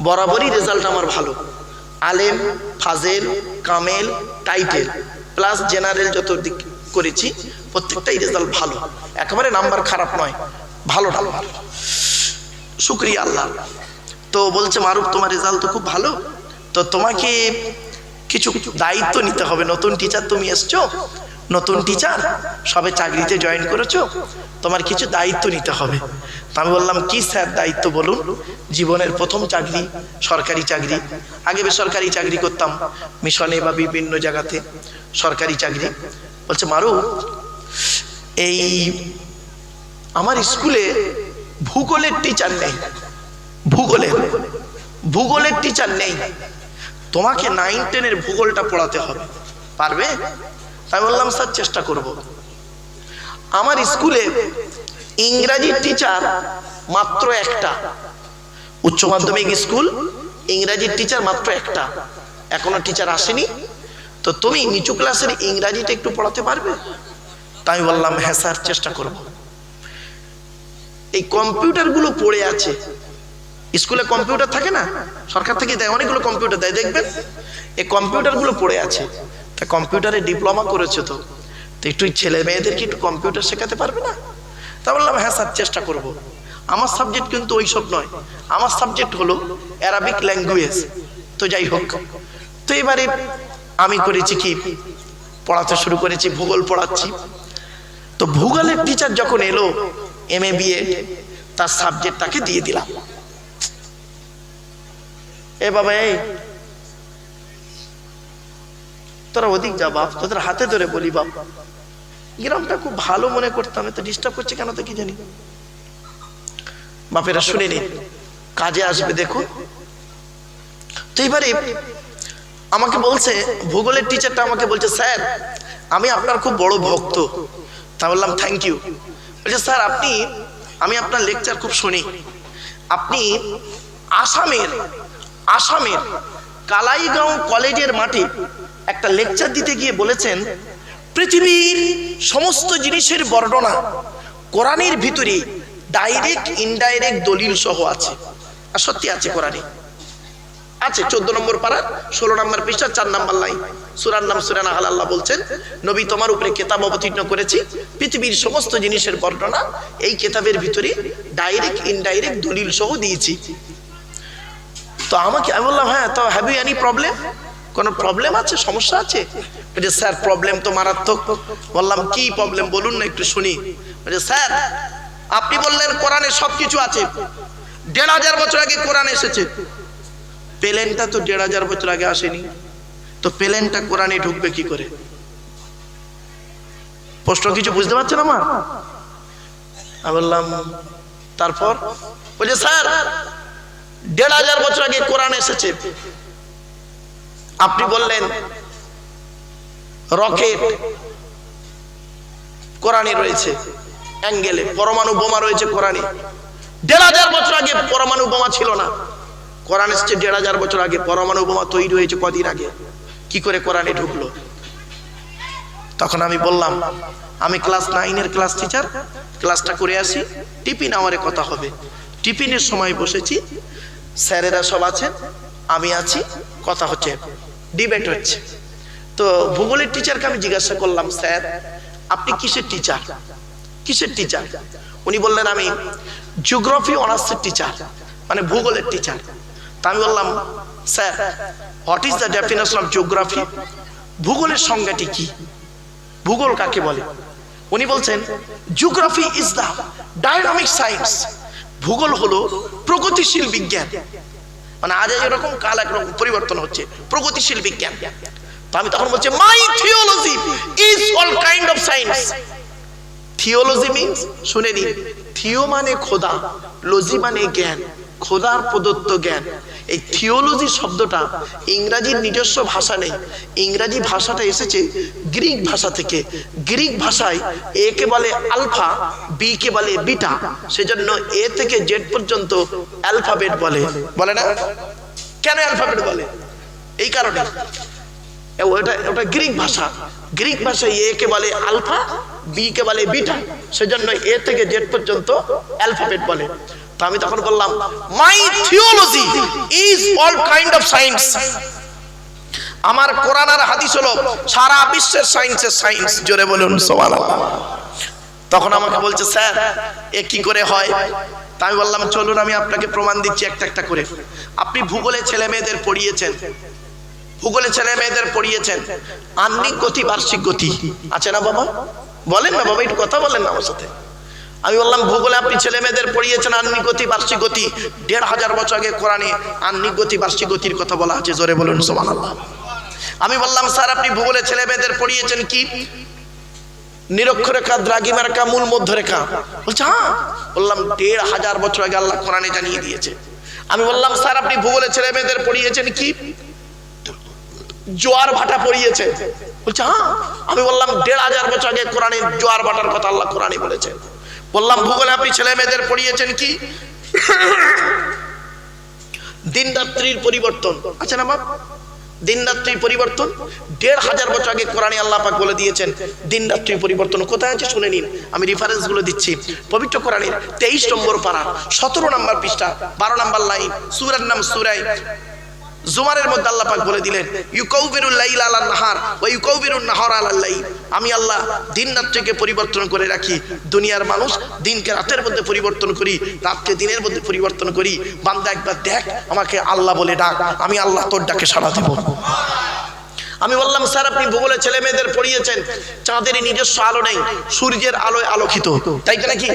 বরাবরই রেজাল্ট আমার ভালো। আলেম, ফাজেল, কামেল, টাইটেল প্লাস জেনারেল যত দিক করেছি প্রত্যেকটাই রেজাল্ট ভালো, একেবারে নাম্বার খারাপ নয়, ভালো নাম্বার, শুকরিয়া আল্লাহ। তো বলছে মারুফ তোমার রেজাল্ট তো খুব ভালো, তো তোমাকে কিছু দায়িত্ব নিতে হবে। নতুন টিচার তুমি এসছো, নতুন টিচার, সবে চাকরিতে জয়েন করেছো, তোমার কিছু দায়িত্ব নিতে হবে। তো আমি বললাম কি স্যার দায়িত্ব বলুন। জীবনের প্রথম চাকরি, সরকারি চাকরি। আগে বেসরকারি চাকরি করতাম মিশনে বা বিভিন্ন জায়গাতে, সরকারি চাকরি। বলছে মারুফ এই আমার স্কুলে ভূগোলের টিচার নেই, ভূগোলের টিচার নেই, তোমাকে 9-10 ভূগোলটা পড়াতে হবে, পারবে? তাই বললাম স্যার চেষ্টা করব। আমার স্কুলে ইংরাজির টিচার মাত্র একটা, উচ্চ মাধ্যমিক স্কুল, ইংরাজির টিচার মাত্র একটা, এখনো টিচার আসেনি। তো তুমি নিচু ক্লাসের ইংরাজিটা একটু পড়াতে পারবে? তাই বললাম হ্যাঁ স্যার চেষ্টা করব। এই কম্পিউটারগুলো পড়ে আছে স্কুলে, কম্পিউটার থাকে না, সরকার থেকে দেয়, অনেকগুলো কম্পিউটার দেয়, দেখবেন এই কম্পিউটারগুলো পড়ে আছে। তা কম্পিউটারে ডিপ্লোমা করেছে, তো একটু ছেলে মেয়েদেরকে একটু কম্পিউটার শেখাতে পারবে না? তা বললাম হ্যাঁ স্যার চেষ্টা করব। আমার সাবজেক্ট কিন্তু ওইসব নয়, আমার সাবজেক্ট হলো অ্যারাবিক ল্যাঙ্গুয়েজ। তো যাই হোক, তো এবারে আমি করেছি কি, পড়াতে শুরু করেছি, ভূগোল পড়াচ্ছি। তো ভূগোলের টিচার যখন এলো MA BEd, তার সাবজেক্টটাকে দিয়ে দিলাম। এ বাবা এই তোরা ওদিক যা বাপ, তোদের হাতে ধরে বলি বাপ, গ্রামটা খুব ভালো মনে করতাম, এত ডিস্টার্ব করছে কেন তো কি জানি। বাপেরা শুনে নিন, কাজে আসবে দেখুন। তো এবারে আমাকে বলছে, ভূগোলের টিচারটা আমাকে বলছে স্যার আমি আপনার খুব বড় ভক্ত। তা বললাম থ্যাংক ইউ। বলছে স্যার আমি আপনার লেকচার খুব শুনি, আপনি আসামের কালাইগাঁও কলেজের মাঠে একটা লেকচার দিতে গিয়ে বলেছেন, পৃথিবীর সমস্ত জিনিসের বর্ণনা কোরআনের ভিতরে ডাইরেক্ট ইনডাইরেক্ট দলিল সহ আছে। আর সত্যি আছে, কোরআনে আছে। 14 নম্বর পারা 16 নম্বর পৃষ্ঠা 4 নম্বর লাইন, সূরার নাম সূরা নাহল। আল্লাহ বলছেন, নবী তোমার উপরে কিতাব অবতীর্ণ করেছি, পৃথিবীর সমস্ত জিনিসের বর্ণনা এই কিতাবের ভিতরে ডাইরেক্ট ইনডাইরেক্ট দলিল সহ দিয়েছি। তো আমি বললাম, হ্যাঁ, তো হ্যাভ ইউ এনি প্রবলেম? কোনো প্রবলেম আছে, সমস্যা আছে? বলছে, স্যার প্রবলেম তো মারাত্মক। বললাম, কি প্রবলেম বলুন না, একটু শুনি। বলছে, স্যার আপনি বললেন কোরআনে সবকিছু আছে, 1500 বছর আগে কোরআন এসেছে। প্লেনটা তো 1500 বছর আগে আসেনি, তো প্লেনটা কোরআনে ঢুকবে কি করে? প্রশ্ন কিছু বুঝতে পারছেন আমার? আমি বললাম, তারপর? বলছে, স্যার 1500 বছর আগে কোরআন এসেছে, আপনি বললেন রকেট কোরআনে রয়েছে, অ্যাঙ্গেলে পরমাণু বোমা রয়েছে কোরআনে। 1500 বছর আগে পরমাণু বোমা ছিল না, কোরআন এসেছে 1500 বছর আগে। পরমাণু বোমা তৈরি হয়েছে কদিন আগে, কি করে কোরআনে ঢুকলো? তখন আমি বললাম, আমি ক্লাস 9-এর ক্লাস টিচার, ক্লাসটা করে আসি, টিফিন আওয়ারে কথা হবে। টিফিনের সময় বসেছি, স্যারেরা সব আছেন, আমি আছি, কথা হচ্ছে, ডিবেট হচ্ছে। তো ভূগোলের টিচারকে আমি জিজ্ঞাসা করলাম, স্যার আপনি কিসের টিচার? কিসের টিচার? উনি বললেন, আমি জিওগ্রাফি অনার্সের টিচার, মানে ভূগোলের টিচার। তা আমি বললাম, sir what is the definition of geography? ভূগোলের সংজ্ঞাটি কি? ভূগোল কাকে বলে? উনি বলছেন, geography is the dynamic science. ভূগোল হলো প্রগতিশীল বিজ্ঞান, মানে আজ এরকম কাল একরকম পরিবর্তন হচ্ছে, প্রগতিশীল বিজ্ঞান। তো আমি তখন বলছি, my theology is all kind of science. Theology means, শুনে নিন, থিও মানে খোদা, লজি মানে জ্ঞান, খোদার প্রদত্ত জ্ঞান। এই থিওলজি শব্দটা ইংরেজির নিজস্ব ভাষা নেই, ইংরেজি ভাষাটা এসেছে গ্রিক ভাষা থেকে। গ্রিক ভাষায় এ কে বলে আলফা, বি কে বলে বিটা, সেজন্য এ থেকে জেড পর্যন্ত অ্যালফাবেট বলে, বলে না? কেন অ্যালফাবেট বলে? এই কারণে, ওটা গ্রিক ভাষা। গ্রিক ভাষায় এ কে বলে আলফা, বি কে বলে বিটা, সেজন্য এ থেকে জেড পর্যন্ত অ্যালফাবেট বলে। তো আমি তখন বললাম, my theology is all kind of science. আমার কোরআন আর হাদিস হলো সারা বিশ্বের সায়েন্সের সায়েন্স। জোরে বলুন সুবহানাল্লাহ। তখন আমাকে বলছে, স্যার এ কি করে হয়? তা আমি বললাম, চলুন আমি আপনাকে প্রমাণ দিচ্ছি একটা একটা করে। আপনি ভূগোলে ছেলে মেয়েদের পড়িয়েছেন, ভূগোলে ছেলে মেয়েদের পড়িয়েছেন আহ্নিক গতি, বার্ষিক গতি আছে না বাবা? বলেন না বাবা, একটু কথা বলেন না আমার সাথে। আমি বললাম, ভূগোলে আপনি ছেলে মেয়েদের পড়িয়েছেন আহ্নিক গতি, বার্ষিক গতি। 1500 বছর আগে কোরআনে আহ্নিক গতি, বার্ষিক গতির কথা বলা আছে। জোরে বলুন সুবহানাল্লাহ। আমি বললাম, স্যার আপনি ভূগোলে ছেলে মেয়েদের পড়িয়েছেন কি? নিরক্ষরেখা, দ্রাঘিমারেখা, মূল মধ্যরেখা। বলছে, হ্যাঁ। বললাম, 1500 বছর আগে আল্লাহ কোরআনে জানিয়ে দিয়েছে। আমি বললাম, স্যার আপনি ভূগোলে ছেলে মেয়েদের পড়িয়েছেন কি? জোয়ার ভাটা পড়িয়েছে। বলছে, হ্যাঁ। আমি বললাম, 1500 বছর আগে কোরআনে জোয়ার ভাটার কথা আল্লাহ কোরআনে বলেছে। বললাম, ভূগোলে আপনি ছেলে মেয়েদের পড়িয়েছেন কি? দিন রাত্রির পরিবর্তন আছে না বাপ? দিন রাত্রির পরিবর্তন 1500 বছর আগে কোরআনে আল্লাহ পাক বলে দিয়েছেন। দিন রাত্রির পরিবর্তন কোথায় আছে শুনে নিন, আমি রেফারেন্স গুলো দিচ্ছি। পবিত্র কোরআনের 23 নম্বর পারা 17 নম্বর পৃষ্ঠা 12 নম্বর লাইন, সূরার নাম সূরা জুমারের মধ্যে আল্লাহ পাক বলে দিলেন, ইউকাউবিরুল লাইলা আলান নাহার ওয়া ইউকাউবিরুন নাহারা আলাল লাইল। আমি আল্লাহ দিন রাত্রিকে পরিবর্তন করে রাখি। দুনিয়ার মানুষ দিনকে রাতের মধ্যে পরিবর্তন করি, রাতকে দিনের মধ্যে পরিবর্তন করি। বান্দা একবার দেখ, আমাকে আল্লাহ বলে ডাক, আমি আল্লাহ তোর ডাকে সাড়া দেব। আমি বললাম, স্যার আপনি ভূগোলে ছেলে মেয়েদের পড়িয়েছেন চাঁদের নিজস্ব আলো নেই, সূর্যের আলোয় আলোকিত, তাই নাকি?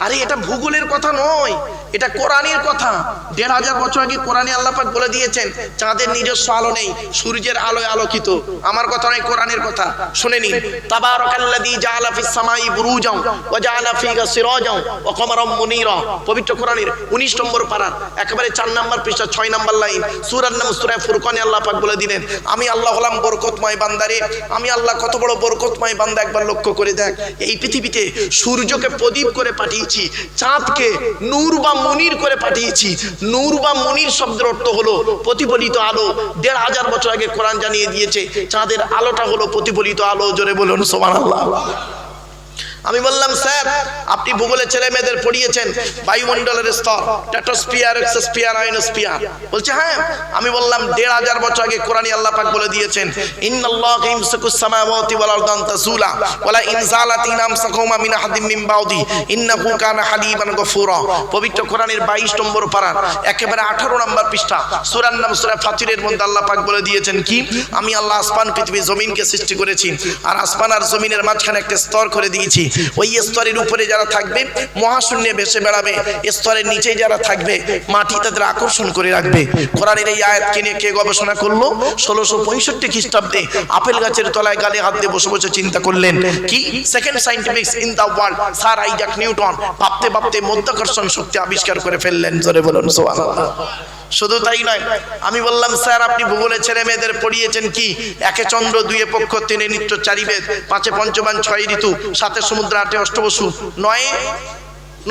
আরে এটা ভূগোলের কথা নয়, এটা কোরআনের কথা। 1500 বছর আগে কোরআনে আল্লাহ পাক বলে দিয়েছেন চাঁদের নিজস্ব আলো নেই, সূর্যের আলোয় আলোকিত। আমার কথা নয়, কোরআনের কথা। শুনে নিন, তাবারাকাল্লাযী জাআলা ফিস সামাই বুরুজান ওয়া জাআলা ফিহা সিরাজান ওয়া কমারাম মুনীরা। পবিত্র কোরআনের 19 নম্বর পারা একেবারে 4 নম্বর পৃষ্ঠা 6 নম্বর লাইন, সূরার নাম সূরা ফুরকানে আল্লাহ পাক বলে দিলেন, আমি আল্লাহ হলাম বরকতময় বান্দারে, আমি আল্লাহ কত বড় বরকতময় বান্দা, একবার লক্ষ্য করে দেখ। এই পৃথিবীতে সূর্যকে প্রদীপ করে পাঠিয়েছি, চাঁদকে নূর বা মুনির করে পাঠিয়েছি। নূর বা মুনির শব্দের অর্থ হলো প্রতিফলিত আলো। ১৫০০ বছর আগে কোরআন জানিয়ে দিয়েছে চাঁদের আলোটা হলো প্রতিফলিত আলো। জোরে বলুন সুবহানাল্লাহ। আমি বললাম স্যার আপনি ভূগোলে ছেলে মেয়েদের পড়িয়েছেন বায়ুমণ্ডলের স্তর, স্ট্র্যাটোস্ফিয়ার, এক্সোস্ফিয়ার, আয়োনোস্ফিয়ার। বলছে হ্যাঁ। আমি বললাম ১৫০০ বছর আগে কোরআনে আল্লাহ পাক বলে দিয়েছেন ইন্নাল্লাহু ইয়ামসিকুস সামাওয়াতি ওয়াল আরদা আন তাযুলা ওয়ালা ইন যালাতিন আমসাকুহুমা মিন আহাদিম মিন বাউদি ইন্নাহু কানা হালিমান গফুরা। পবিত্র কোরআনের ২২ নম্বর পারা একেবারে ১৮ নম্বর পৃষ্ঠা, সূরার নাম সূরা ফাতিরের মধ্যে আল্লাহ পাক বলে দিয়েছেন কি, আমি আল্লাহ আসমান পৃথিবী জমিনকে সৃষ্টি করেছি, আর আসমান আর জমিনের মাঝখানে একটা স্তর করে দিয়েছি। ওই স্তরের উপরে যারা থাকবে মহাশূন্যে ভেসে বেড়াবে, স্তরের নিচে যারা থাকবে মাটি তাদের আকর্ষণ করে রাখবে। কোরআনের এই আয়াতকে নিয়ে কে গবেষণা করলো? ১৬৬৫ খ্রিস্টাব্দে আপেল গাছের তলায় গালে হাত দিয়ে বসে বসে চিন্তা করলেন কি, second scientific in the world sir Isaac Newton ভাবতে ভাবতে মাধ্যাকর্ষণ শক্তি আবিষ্কার করে ফেললেন। জোরে বলুন সুবহানাল্লাহ। শুধু তাই নয়, আমি বললাম স্যার আপনি ভূগোলে ছেলে মেয়েদের পড়িয়েছেন কি, একে চন্দ্র, দুয়ে পক্ষ, তিনে নিত্য, চারি বেদ, পাঁচে পঞ্চবান, ছয় ঋতু, সাতে সমুদ্র, আটে অষ্টবসু, নয়ে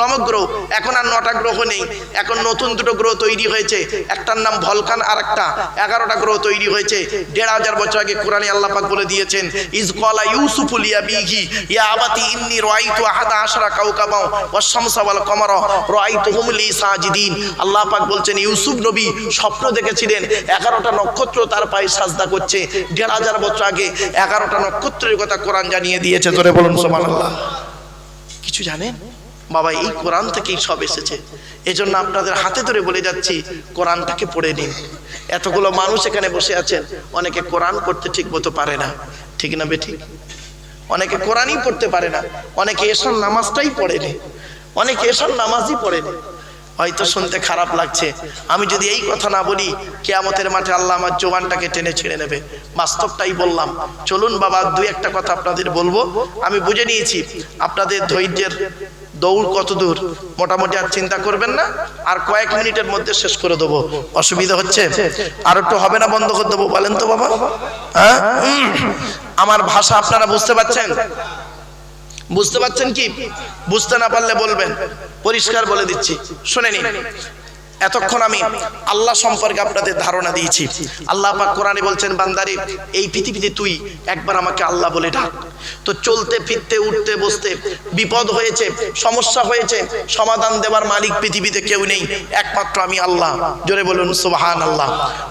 নবগ্রহ। এখন আর ৯টা গ্রহ নেই, এখন নতুন ২টো গ্রহ তৈরি হয়েছে, একটার নাম ভলকান আর একটা ১১টা গ্রহ তৈরি হয়েছে। ১৫০০ বছর আগে কোরআনে আল্লাহ পাক বলে দিয়েছেন ইজ ক্বালা ইউসুফু লিআবিহি ইয়া আবাতি ইন্নী রাআইতু আহাদা আশরা কাওকাবা ওয়াশ শামসা ওয়াল কমারা রাআইতুহুম লি সাজিদিন। আল্লাহ পাক বলছেন ইউসুফ নবী স্বপ্ন দেখেছিলেন ১১টা নক্ষত্র তার পায়ে সাজদা করছে। ১৫০০ বছর আগে ১১টা নক্ষত্রের কথা কোরআন জানিয়ে দিয়েছে। জোরে বলুন সুবহানাল্লাহ। কিছু জানেন বাবা, এই কোরআন থেকেই সব এসেছে। এজন্য আপনাদের হাতে ধরে বলে যাচ্ছি কোরআনটাকে পড়ে নিন। এতগুলো মানুষ এখানে বসে আছেন, অনেকে কোরআন পড়তে ঠিক মতো পারে না, ঠিক না বেঠিক? অনেকে কোরআনই পড়তে পারে না, অনেকে এশার নামাজটাই পড়েনি, অনেকে এশার নামাজই পড়েনি। হয়তো শুনতে খারাপ লাগছে, আমি যদি এই কথা না বলি কিয়ামতের মাঠে আল্লাহ আমার জবানটাকে টেনে ছিঁড়ে নেবে। বাস্তবটাই বললাম। চলুন বাবা দুই একটা কথা আপনাদের বলবো। আমি বুঝে নিয়েছি আপনাদের ধৈর্যের দৌড় কত দূর, মোটামুটি আর চিন্তা করবেন না, আর কয়েক মিনিটের মধ্যে শেষ করে দেবো। অসুবিধা হচ্ছে? আর একটু হবে না বন্ধ করে দেবো? বলেন তো বাবা। হ্যাঁ, আমার ভাষা আপনারা বুঝতে পারছেন? বুঝতে পারছেন কি? বুঝতে না পারলে বলবেন, পরিষ্কার বলে দিচ্ছি, শুনে নিন। এতক্ষণ আমি আল্লাহ সম্পর্কে আপনাদের ধারণা দিয়েছি। আল্লাহ পাক কোরআনে বলছেন বান্দারে এই পৃথিবীতে তুই একবার আমাকে আল্লাহ বলে ডাক। তো চলতে ফিরতে উঠতে বসতে বিপদ হয়েছে, সমস্যা হয়েছে, সমাধান দেওয়ার মালিক পৃথিবীতে কেউ নেই, একমাত্র আমি আল্লাহ। জোরে বলুন সুবহানাল্লাহ।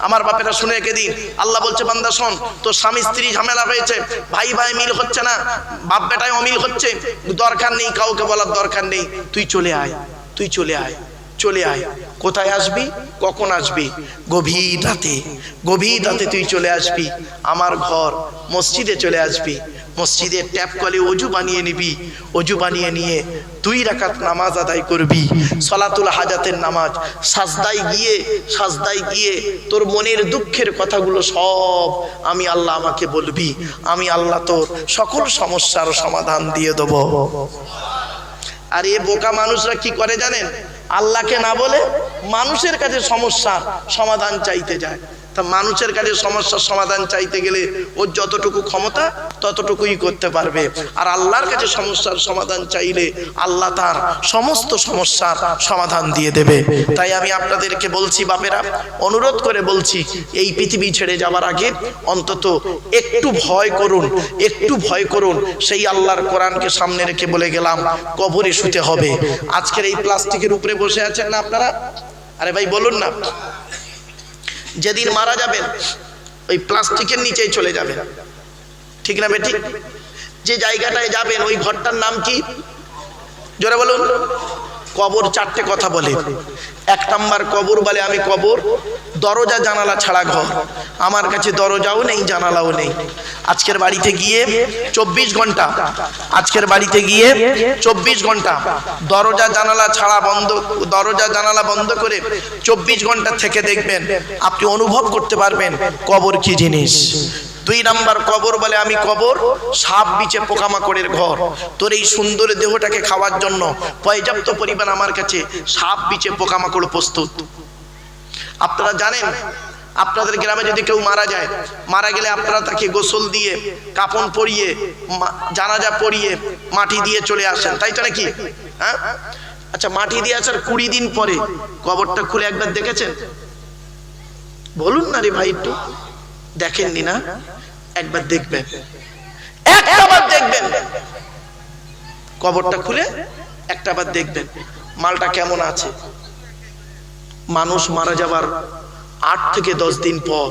আমার বাপেরা শুনে রেখে দিন, আল্লাহ বলছে বান্দা শোন, তো স্বামী স্ত্রী ঝামেলা হয়েছে, ভাই ভাই মিল হচ্ছে না, বাপ বেটায় অমিল হচ্ছে, দরকার নেই, কাউকে বলার দরকার নেই, তুই চলে আয়, তুই চলে আয়, চলে আয়। কোথায় আসবি? কখন আসবি? গভীর রাতে, গভীর রাতে তুই চলে আসবি আমার ঘর, মসজিদে চলে আসবি। মসজিদে ট্যাপ কলে অজু বানিয়ে নিবি, অজু বানিয়ে নিয়ে 2 রাকাত নামাজ আদায় করবি, সলাতুল হাজাতের নামাজ। সাজদায় গিয়ে তোর মনের দুঃখের কথাগুলো সব আমি আল্লাহ আমাকে বলবি, আমি আল্লাহ তোর সকল সমস্যার সমাধান দিয়ে দেব। আর এ বোকা মানুষরা কি করে জানেন? আল্লাহকে না বলে মানুষের কাছে সমস্যার সমাধান চাইতে যায়। তা মানুষের কাছে সমস্যার সমাধান চাইতে গেলে ওর যতটুকু ক্ষমতা ততটুকুই করতে পারবে, আর আল্লাহর কাছে সমস্যার সমাধান চাইলে আল্লাহ তার সমস্ত সমস্যার সমাধান দিয়ে দেবে। তাই আমি আপনাদেরকে বলছি বাপেরা, অনুরোধ করে বলছি, এই পৃথিবী ছেড়ে যাওয়ার আগে অন্তত একটু ভয় করুন, একটু ভয় করুন। সেই আল্লাহর কোরআনকে সামনে রেখে বলে গেলাম কবরে শুতে হবে। আজকের এই প্লাস্টিকের উপরে বসে আছেন না আপনারা? আরে ভাই বলুন না, যেদিন মারা যাবেন ওই প্লাস্টিকের নিচেই চলে যাবেন, ঠিক না বেঠিক? যে জায়গাটায় যাবেন ওই ঘরটার নাম কি? জোরে বলুন। কবর 4টে কথা বলে। 1 নাম্বার কবর বলে আমি কবর, দরজা জানালা ছাড়া ঘর। আমার কাছে দরজাও নেই, জানালাও নেই। আজকের বাড়িতে গিয়ে 24 ঘন্টা, আজকের বাড়িতে গিয়ে 24 ঘন্টা দরজা জানালা ছাড়া বন্ধ, দরজা জানালা বন্ধ করে 24 ঘন্টা থেকে দেখবেন, আপনি অনুভব করতে পারবেন কবর কি জিনিস। 2 নাম্বার কবর বলে আমি কবর, সাপ বিছে পোকামাকড়ের ঘর। তোর এই সুন্দর দেহটাকে খাওয়ার জন্য পর্যাপ্ত পরিমাণ আমার কাছে সাপ বিছে পোকামাকড় প্রস্তুত। আপনারা জানেন আপনাদের গ্রামে যদি কেউ মারা যায়, মারা গেলে আপনারা তাকে গোসল দিয়ে কাফন পরিয়ে জানাজা পরিয়ে মাটি দিয়ে চলে আসেন, তাই তো নাকি? হ্যাঁ, আচ্ছা, মাটি দিয়ে আসার 20 দিন পরে কবরটা খুলে একবার দেখেছেন? বলুন না রে ভাই, একটু দেখেননি না? একবার দেখবেন, একটাবার দেখবেন, কবরটা খুলে একটাবার দেখবেন মালটা কেমন আছে। মানুষ মারা যাবার 8 থেকে 10 দিন পর,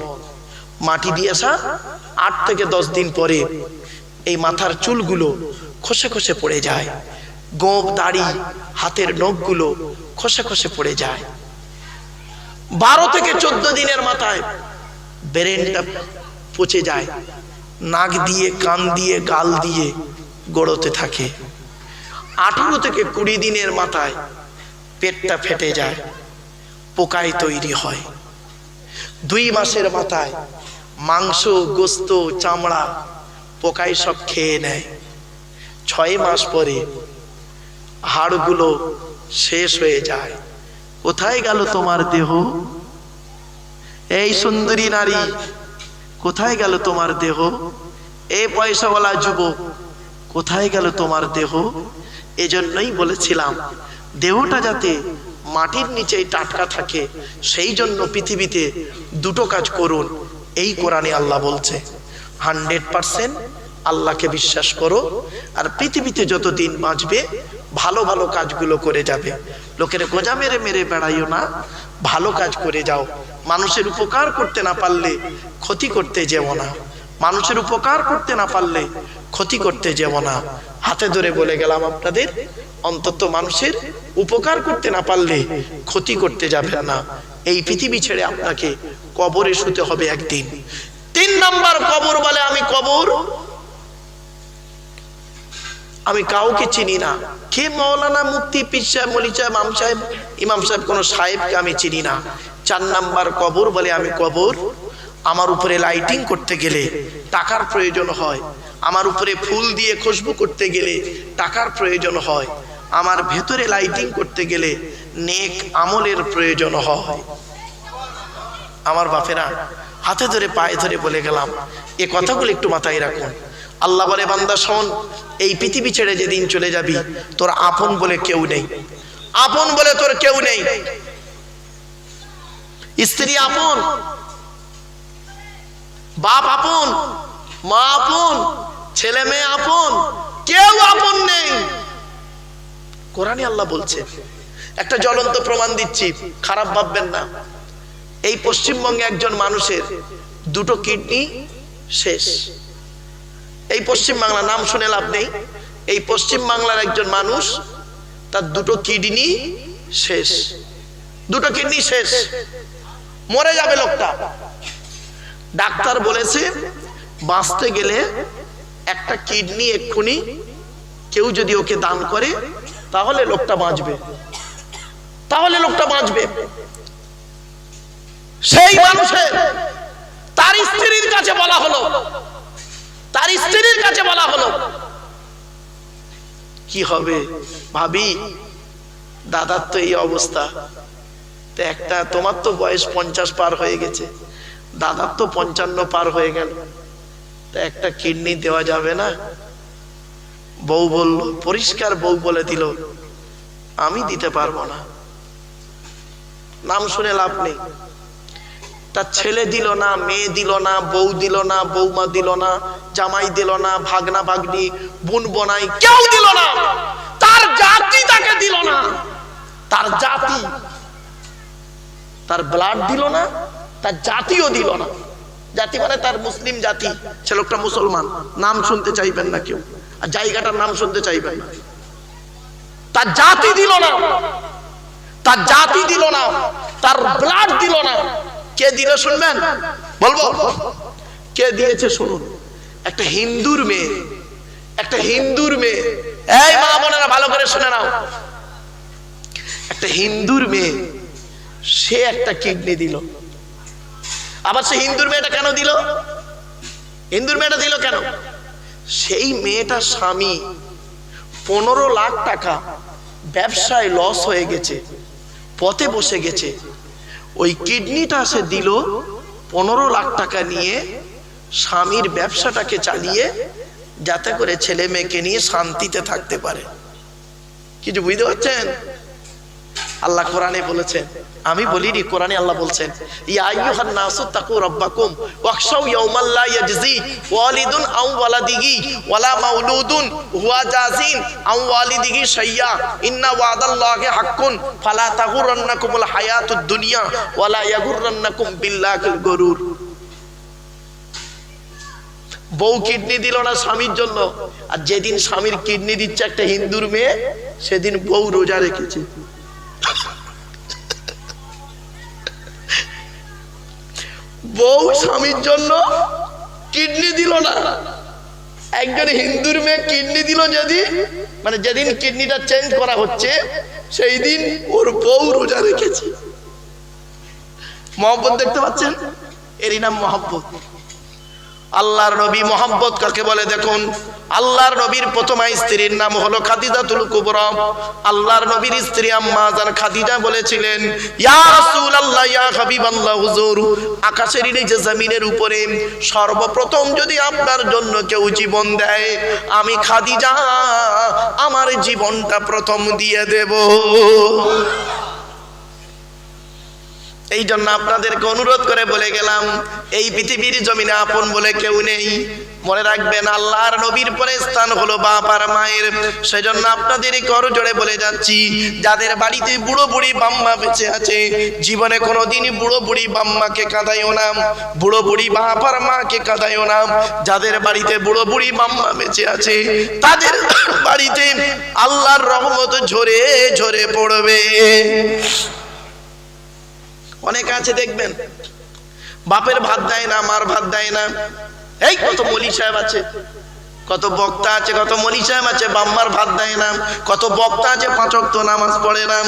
মাটি দিয়ে আসা 8 থেকে 10 দিন পরে এই মাথার চুলগুলো খসে খসে পড়ে যায়, গোঁফ দাড়ি হাতের নখগুলো খসে খসে পড়ে যায়। 12 থেকে 14 দিনের মাথায় ব্রেনটা পচে যায়, নাক দিয়ে কান দিয়ে গাল দিয়ে গড়তে থাকে। 18 থেকে 20 দিনের মাথায় পেটটা ফেটে যায়, পোকায় তৈরি হয়। 2 মাসের মাথায় মাংস গোস্ত চামড়া পোকায় সব খেয়ে নেয়। 6 মাস পরে হাড়গুলো শেষ হয়ে যায়। কোথায় গেল তোমার দেহ? এই সুন্দরী নারী, কোথায় গেল তোমার দেহ? এই পয়সাওয়ালা যুবক, কোথায় গেল তোমার দেহ? এজন্যই বলেছিলাম দেহটা যাতে মাটির নিচেই টাটকা থাকে, সেই জন্য পৃথিবীতে 2টো কাজ করুন। এই কোরআনে আল্লাহ বলছে 100% আল্লাহকে বিশ্বাস করো, আর পৃথিবীতে যতদিন বাঁচবে ভালো ভালো কাজগুলো করে যাবে। লোকের গোজা মেরে মেরে বেড়াইও না, ভালো কাজ করে যাও। মানুষের উপকার করতে না পারলে ক্ষতি করতে যেও না, মানুষের উপকার করতে না পারলে ক্ষতি করতে যেও না। হাতে ধরে বলে গেলাম আপনাদের, অন্তত মানুষের উপকার করতে না পারলে ক্ষতি করতে যাবে না। এই পৃথিবী ছেড়ে আপনাকে কবরে শুতে হবে একদিন। 3 নাম্বার কবর বলে আমি কবর, আমি কাউকে চিনি না। কে মৌলানা মুফতি পীর সাহেব মলি সাহেব ইমাম সাহেব ইমাম সাহেব কোন সাহেবকে আমি চিনি না। 4 নাম্বার কবর বলে আমি কবর, আমার উপরে লাইটিং করতে গেলে টাকার প্রয়োজন হয়, আমার উপরে ফুল দিয়ে খুশবু করতে গেলে টাকার প্রয়োজন হয়, আমার ভেতরে লাইটিং করতে গেলে নেক আমলের প্রয়োজন হয়। আমার বাপেরা, হাতে ধরে পায়ে ধরে বলে গেলাম, এই কথাগুলো একটু মাথায় রাখুন। আল্লাহ বলে বান্দা শোন, এই পৃথিবী ছেড়ে যেদিন চলে যাবি তোর আপন বলে কেউ নেই, আপন বলে তোর কেউ নেই। স্ত্রী আপন, বাপ আপন, মা আপন, ছেলে মেয়ে আপন, কেউ আপন নেই। কোরআনে আল্লাহ বলছে। একটা জ্বলন্ত প্রমাণ দিচ্ছি, খারাপ ভাববেন না। এই পশ্চিমবঙ্গে একজন মানুষের 2টো কিডনি শেষ। এই পশ্চিম বাংলা, নাম শুনে লাভ নেই, এই পশ্চিম বাংলার একজন মানুষ, তার 2টো কিডনি শেষ, 2টো কিডনি শেষ, মরে যাবে লোকটা। ডাক্তার বলেছে বাঁচতে গেলে একটা কিডনি এক্ষুনি কেউ যদি ওকে দান করে তাহলে লোকটা বাঁচবে, তাহলে লোকটা বাঁচবে। সেই মানুষের তার স্ত্রীর কাছে বলা হলো, তার স্ত্রীর কাছে বলা হলো কি হবে ভাবি, দাদার তো এই অবস্থা, তো একটা তোমার তো বয়স 50 পার হয়ে গেছে, দাদার তো 55 পার হয়ে গেল, তো একটা কিডনি দেওয়া যাবে না? বউ বলল, পরিষ্কার বউ বলে দিল, আমি দিতে পারবো না। নাম শুনে লাভ নেই। তার ছেলে দিল না, মেয়ে দিল না, বউ দিল না, বৌমা দিল না, জামাই দিল না, ভাগনা ভাগ্নি বোন বনাই কেউ দিল না, তার জাতি তাকে দিল না, তার জাতি, তার ব্লাড দিল না, তার জাতিও দিল না। জাতি মানে তার মুসলিম জাতি, সে লোকটা মুসলমান, নাম শুনতে চাইবেন না কেউ, আর জায়গাটার নাম শুনতে চাইবেন না। তার জাতি দিল না, তার জাতি দিল না, তার ব্লাড দিল না। কে দিল শুনবেন? বলবো কে দিয়েছে শুনুন। একটা হিন্দুর মেয়ে, একটা হিন্দুর মেয়ে, এই মা বোনেরা ভালো করে শুনে নাও, একটা হিন্দুর মেয়ে, সে একটা কিডনি দিল। আবার সে হিন্দুর মেয়েটা কেন দিল? হিন্দুর মেয়েটা দিল কেন? সেই মেয়েটার স্বামী 15 লাখ টাকা ব্যবসায় লস হয়ে গেছে, পথে বসে গেছে, ওই কিডনিটা সে দিল 15 লাখ টাকা নিয়ে স্বামীর ব্যবসাটাকে চালিয়ে যাতে করে ছেলে মেয়েকে নিয়ে শান্তিতে থাকতে পারে। কিছু বুঝতে পারছেন? আল্লাহ কোরআনে বলেছেন, আমি বলিনি, কোরআনে আল্লাহ বলছেন, ইয়া আইয়ুহান নাসু তাকু রাব্বাকুম ওয়াখশাউ ইয়াওমান লা ইয়াজজি ওয়ালিদুন আও ওয়ালাদিহি ওয়ালা মাউলুদুন হুয়া জাযিন আও ওয়ালিদিহি শাইয়্যা ইন্না ওয়াদাল্লাহি হাক্কুন ফালা তাগুররান্নাকুমুল হায়াতুদ দুনিয়া ওয়ালা ইয়াগুররান্নাকুম বিল্লাহিল গরুর। বউ কিডনি দিল না স্বামীর জন্য, আর যেদিন স্বামীর কিডনি দিচ্ছে একটা হিন্দুর মেয়ে, সেদিন বউ রোজা রেখেছে। বউ স্বামীর জন্য কিডনি দিল না, একজন হিন্দুর মেয়ে কিডনি দিল যেদিন, মানে যেদিন কিডনিটা চেঞ্জ করা হচ্ছে সেই দিন ওর বউ রোজা রেখেছে। মহব্বত দেখতে পাচ্ছেন? এরই নাম মহব্বত। আল্লাহর নবী মহব্বত কাকে বলে দেখুন। আল্লাহর নবীর প্রথম স্ত্রীর নাম হলো খাদিজাতুল কুবরা। আল্লাহর নবীর স্ত্রী আম্মা জান খাদিজা বলেছিলেন, ইয়া রাসূলুল্লাহ, ইয়া হাবিবাল্লাহ, হুজুর, আকাশের নিচে জমিনের উপরে সর্বপ্রথম যদি আপনার জন্য কেউ জীবন দেয়, আমি খাদিজা আমার জীবনটা প্রথম দিয়ে দেব। এই জন্য আপনাদেরকে অনুরোধ করে বলে গেলাম, এই পৃথিবীর জমিনে আপন বলে কেউ নেই। মনে রাখবেন, আল্লাহর নবীর পরে স্থান হলো বাপ আর মায়ের। সেজন্য আপনাদের করো জোরে বলে যাচ্ছি, যাদের বাড়িতে বুড়ো বুড়ি বাম্মা বেঁচে আছে, জীবনে কোনোদিনই বুড়ো বুড়ি বাম্মাকে কাঁদাইও না, বুড়ো বুড়ি বাপ আর মাকে কাঁদাইও না। যাদের বাড়িতে বুড়ো বুড়ি বাম্মা বেঁচে আছে, তাদের বাড়িতে আল্লাহর রহমত ঝরে ঝরে পড়বে। অনেক আছে দেখবেন, বাপের ভাত দেয় না, মার ভাত দেয় না। এই কত মলি সাহেব আছে, কত বক্তা আছে, কত মলি সাহেব আছে, বাম্মার ভাত দেয় না। কত বক্তা আছে 5 ওয়াক্ত নামাজ পড়ে না।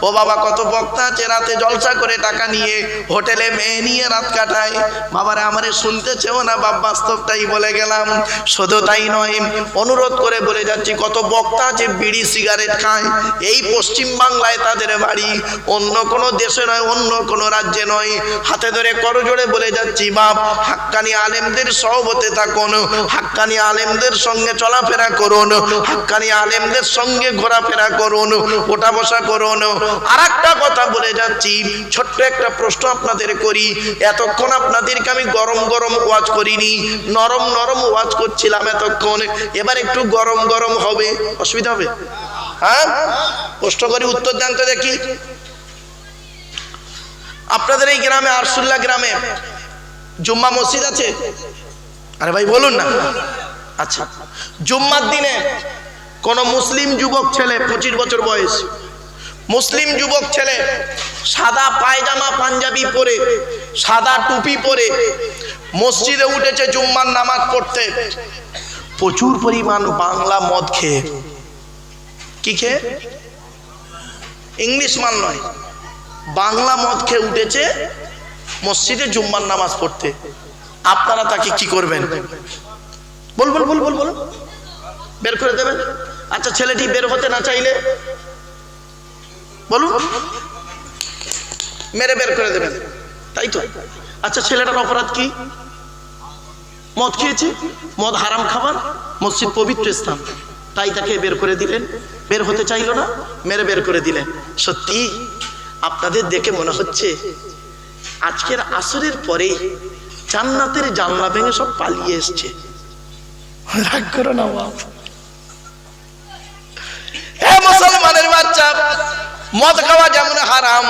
ও বাবা, কত বক্তা আছে রাতে জলসা করে টাকা নিয়ে হোটেলে মেয়ে নিয়ে রাত কাটায়। বাবারে আমারে শুনতে চেও না, বাপ বাস্তবটাই বলে গেলাম। শুধু তাই নয়, অনুরোধ করে বলে যাচ্ছি, কত বক্তা আছে বিড়ি সিগারেট খায়। এই পশ্চিম বাংলায় তাদের বাড়ি, অন্য কোনো দেশে নয়, অন্য কোনো রাজ্যে নয়। হাতে ধরে করজোড়ে বলে যাচ্ছি, বাপ হাক্কানি আলেমদের সহবতে থাকুন, হাক্কানি আলেমদের সঙ্গে চলাফেরা করুন, হাক্কানি আলেমদের সঙ্গে ঘোরাফেরা করুন, ওঠা বসা করুন। আর একটা কথা বলে যাচ্ছি, ছোট্ট একটা প্রশ্ন আপনাদের করি। এতক্ষণ আপনাদেরকে আমি গরম গরম ওয়াজ করিনি, নরম নরম ওয়াজ করছিলাম এতক্ষণ। এবার একটু গরম গরম হবে, অসুবিধা হবে? হ্যাঁ, প্রশ্ন করি, উত্তর দেন তো দেখি। আপনাদের এই গ্রামে, আরসুল্লাহ গ্রামে জুম্মা মসজিদ আছে? আরে ভাই বলুন না। আচ্ছা, জুম্মার দিনে কোন মুসলিম যুবক ছেলে, 25 বছর বয়স, মুসলিম যুবক ছেলে সাদা পায়জামা পাঞ্জাবি পরে, সাদা টুপি পরে মসজিদে উঠেছে জুম্মার নামাজ পড়তে। প্রচুর পরিমাণ বাংলা মদ খেয়ে, কি খেয়ে? ইংলিশ মাল নয়, বাংলা মদ খেয়ে উঠেছে মসজিদে জুম্মার নামাজ পড়তে। আপনারা তাকে কি করবেন? বল বল বল বল বল, বের করে দেবেন? আচ্ছা, ছেলেটি বের হতে না চাইলে বলুন, মেরে বের করে দেবেন, তাই তো? আচ্ছা, ছেলেটার অপরাধ কি? মদ খেয়েছে, মদ হারাম খাবার, মসজিদ পবিত্র স্থান, তাই তাকে বের করে দিলেন। বের হতে চাইলো না, মেরে বের করে দিলেন। সত্যি আপনাদের দেখে মনে হচ্ছে আজকের আসরের পরে জান্নাতের জানলা ভেঙে সব পালিয়ে এসছে। রাগ করো না বাপ। হে মুসলমানের বাচ্চা, মদ খাওয়া যেমন হারাম,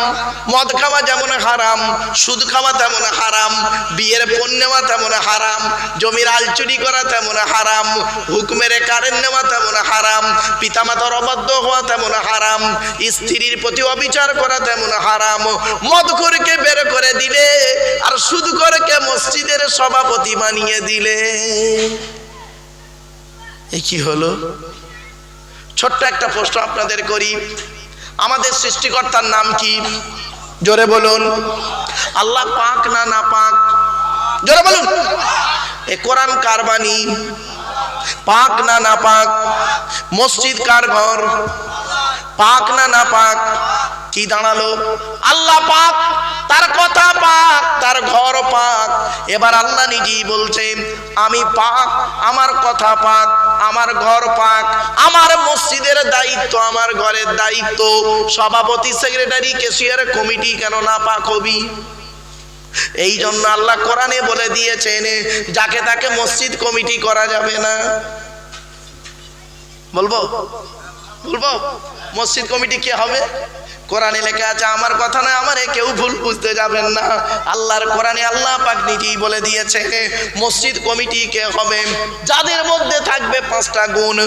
মদ খাওয়া যেমন হারাম, সুদ খাওয়া তেমন হারাম, বিয়ের পণ নেওয়া তেমন হারাম, জমির আল চুরি করা তেমন হারাম, হুকুমের কারেন্ট নেওয়া তেমন হারাম, পিতামাতার অবাধ্য হওয়া তেমন হারাম, স্ত্রীর প্রতি অবিচার করা তেমন হারাম। মদখোরকে বের করে দিলে আর সুদখোরকে মসজিদের সভাপতি বানিয়ে দিলে, এ কি হলো? ছোট্ট একটা প্রশ্ন আপনাদের করি, আমাদের সৃষ্টিকর্তার নাম কি? জোরে বলুন। আল্লাহ পাক না না পাক? জোরে বলুন। এ কোরআন কার বাণী? পাক না না পাক? মসজিদ কার ঘর? পাক না না পাক? কি দাঁড়ালো? আল্লাহ পাক, তার কথা পাক, তার ঘর পাক। এবার আল্লাহ নিজেই বলছেন আমি পাক, আমার কথা পাক, আমার ঘর পাক, আমার মসজিদের দায়িত্ব, আমার ঘরের দায়িত্ব। সভাপতি, সেক্রেটারি, ক্যাশিয়ার, কমিটি কেন না পাক হবি? এই জন্য আল্লাহ কোরআনে বলে দিয়েছেন যাকে তাকে মসজিদ কমিটি করা যাবে না। বলবো মসজিদ কমিটি কে হবে? কোরআনে লেখা আছে, আমার কথা না, আমারে কেউ ভুল বুঝতে যাবেন না। আল্লাহর কোরআনে আল্লাহ পাক নিজেই বলে দিয়েছে মসজিদ কমিটি কে হবে? যাদের মধ্যে থাকবে 5টা গুণ,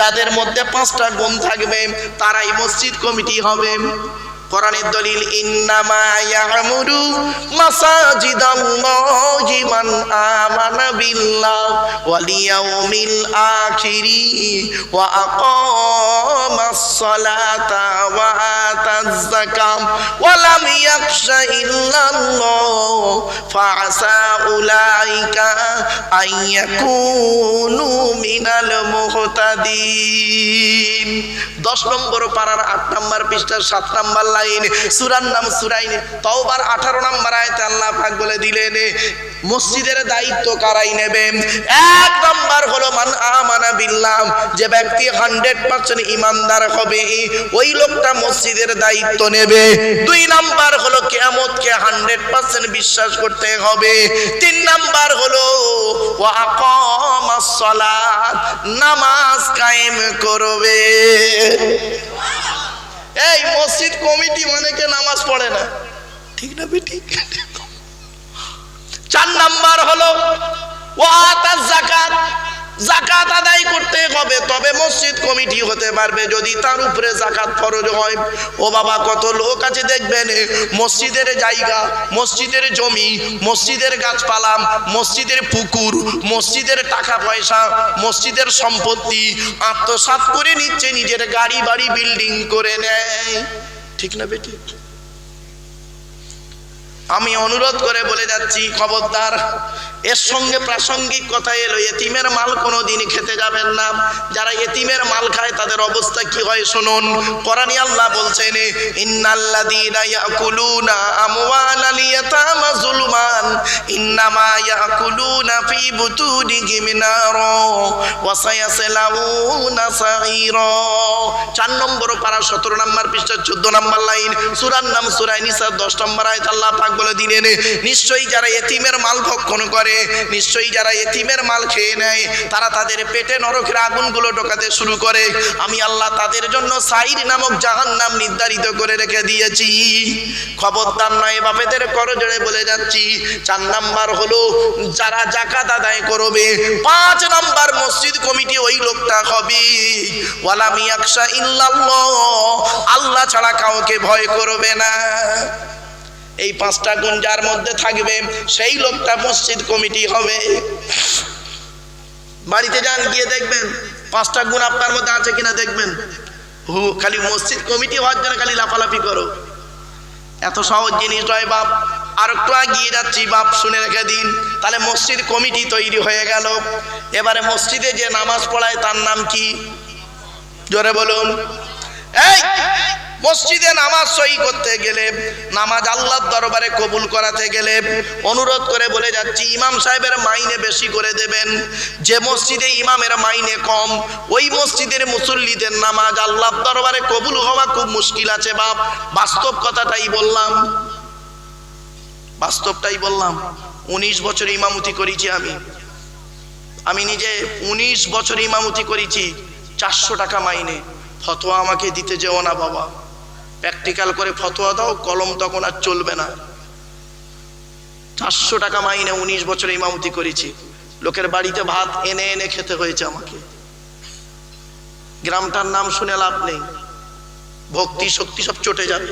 যাদের মধ্যে 5টা গুণ থাকবে তারাই মসজিদ কমিটি হবে। কোরআনের দলিল, ইন্নামা ইয়ামুরু মাসাজিদাল্লাহি মান আমানা বিল্লাহ ওয়াল ইয়াউমিল আখিরি ওয়া আকামাস সালাতা ওয়া আতাজ যাকাত ওয়া লাম ইয়াখশা ইল্লাল্লাহ ফাআসা উলাইকা আইয়াকুনু মিনাল মুহতাদিন। 10 নম্বর পারার 8 নম্বর পৃষ্ঠার 7 নম্বর লাইন, সূরার নাম সূরা তাওবার 18 নম্বর আয়াতে আল্লাহ পাক বলে দিলেন মসজিদের দায়িত্ব কারাই নেবে। 1 নম্বর হলো মান আমানা বিল্লাহ, যে ব্যক্তি 100% ঈমানদার হবে ওই লোকটা মসজিদের দায়িত্ব নেবে। 2 নম্বর হলো কিয়ামতকে 100% বিশ্বাস করতে হবে। 3 নম্বর হলো ওয়া আকামাস সালাত, নামাজ কায়েম করবে। এই মসজিদ কমিটি মানে কে নামাজ পড়ে না, ঠিক না বেটি? 4 নাম্বার হলো ওয়াতাজ যাকাত, যাকাত আদায় করতে হবে তবে মসজিদ কমিটি হতে পারবে, যদি তার উপরে যাকাত ফরজ হয়। ও বাবা, কত লোক আছে দেখবেন মসজিদের জায়গা, মসজিদের জমি, মসজিদের গাছপালা, মসজিদের পুকুর, মসজিদের টাকা পয়সা, মসজিদের সম্পত্তি আত্মসাৎ করে নিচ্ছে, নিজের গাড়ি বাড়ি বিল্ডিং করে নেয়, ঠিক না বেটি? আমি অনুরোধ করে বলে যাচ্ছি, খবরদার, এর সঙ্গে প্রাসঙ্গিক কথা এলো, এতিমের মাল কোনোদিন খেতে যাবেন না। যারা এতিমের মাল খায় তাদের অবস্থা কি হয় শুনুন। কোরআনে আল্লাহ বলছেন ইন্নাল্লাযীনা ইয়াকুলুনা আমওয়ালাল ইয়াতামা যুলমান ইন্নামা ইয়াকুলুনা ফি বুতুনিহিম নারা ওয়া সায়াসলাউনা সাঈরা। 4 নম্বর পারা 17 নম্বর পৃষ্ঠা 14 নম্বর লাইন, সূরার নাম সূরা নিসা 10 নম্বর আয়াত আল্লাহ পাক বলে দিলেন নিশ্চয়ই যারা এতিমের মাল ভক্ষণ করে, নিশ্চয়ই যারা এতিমের মাল খেয়ে নেয় তারা তাদের পেটে নরকের আগুনগুলো ঢোকাতে শুরু করে। আমি আল্লাহ তাদের জন্য সাইর নামক জাহান্নাম নির্ধারিত করে রেখে দিয়েছি। খবরদার নয় বাপেদের করজোড়ে বলে যাচ্ছি। 4 নাম্বার হলো যারা যাকাত আদায় করবে। 5 নাম্বার মসজিদ কমিটি ওই লোকটা হবে ওয়ালাম ইয়াখশা ইল্লাল্লাহ, আল্লাহ ছাড়া কাউকে ভয় করবে না। এই 5টা গুণ যার মধ্যে থাকবে সেই লোকটা মসজিদ কমিটি হবে। বাড়িতে যান, গিয়ে দেখবেন 5টা গুণ আপনার মধ্যে আছে কিনা দেখবেন। খালি মসজিদ কমিটি হওয়ার জন্য খালি লাফালাফি করো, এত সহজ জিনিস নয় বাপ। আর একটু এগিয়ে যাচ্ছি বাপ, শুনে রেখে দিন। তাহলে মসজিদ কমিটি তৈরি হয়ে গেল। এবারে মসজিদে যে নামাজ পড়ায় তার নাম কি? জোরে বলুন। এই মসজিদে নামাজ সহি করতে গেলে, নামাজ আল্লাহর দরবারে কবুল করাতে গেলে অনুরোধ করে বলে যাচ্ছি ইমাম সাহেবের মাইনে বেশি করে দেবেন। যে মসজিদে ইমামের মাইনে কম ওই মসজিদের মুসল্লিদের নামাজ আল্লাহর দরবারে কবুল হওয়া খুব মুশকিল আছে বাপ। বাস্তব কথাটাই বললাম, বাস্তবটাই বললাম। 19 বছর ইমামতি করেছি আমি নিজে 19 বছর ইমামতি করেছি। 400 টাকা মাইনে। ফতোয়া আমাকে দিতে যেও না বাবা, প্র্যাকটিক্যাল করে ফতোয়া দাও, কলম তখন আর চলবে না। 400 টাকা মাইনে 19 বছর ইমামতি করেছি। লোকের বাড়িতে ভাত এনে এনে খেতে হয়েছে আমাকে। গ্রামটার নাম শুনে লাভ নেই, ভক্তি শক্তি সব চটে যাবে,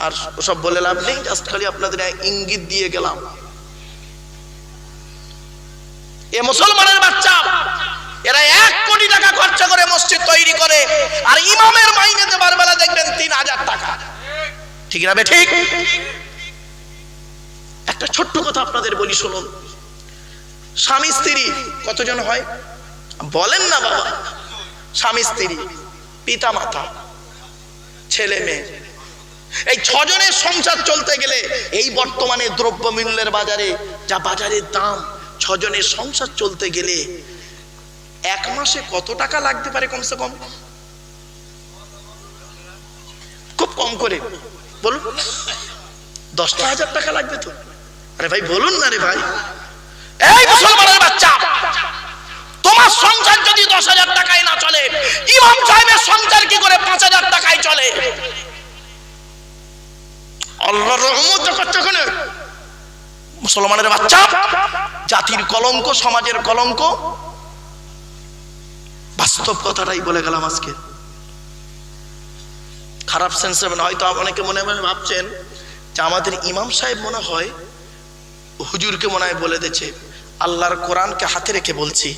আর সব বলে লাভ নেই। জাস্ট খালি আপনাদের ইঙ্গিত দিয়ে গেলাম। এ মুসলমানের বাচ্চা, এরা 1 কোটি টাকা খরচা করে মসজিদ তৈরি করে, আর ইমামের মাইনে দেবার বেলা দেখবেন 3000 টাকা, ঠিক না? ঠিক। একটা ছোট্ট কথা আপনাদের বলি শুনুন। স্বামী স্ত্রী কতজন হয় বলেন না বাবা? স্বামী স্ত্রী, পিতা মাতা, ছেলে মেয়ে, এই 6 জনের সংসার চলতে গেলে এই বর্তমানে দ্রব্যমূল্যের বাজারে যা বাজারের দাম, 6 জনের সংসার চলতে গেলে এক মাসে কত টাকা লাগতে পারে কমসে কম? খুব কম করে বলুন, 10,000 টাকা লাগবে তো? আরে ভাই বলুন না রে ভাই। এই মুসলমানের বাচ্চা, তোমার সংসার যদি 10,000 টাকায় না চলে, ইমাম সাহেবের সংসার কি করে 5,000 টাকায় চলে? আল্লাহর রহমত করছে ওখানে। মুসলমানের বাচ্চা, জাতির কলঙ্ক, সমাজের কলঙ্ক। বাস্তব কথাটাই বলে গেলাম আজকে। খারাপ সেন্স হবে না, হয়তো অনেকে মনে মনে ভাবছেন যে আমাদের ইমাম সাহেব মনে হয় হুজুরকে মনে হয় বলে দিয়েছে। আল্লাহর কোরআনকে হাতে রেখে বলছি,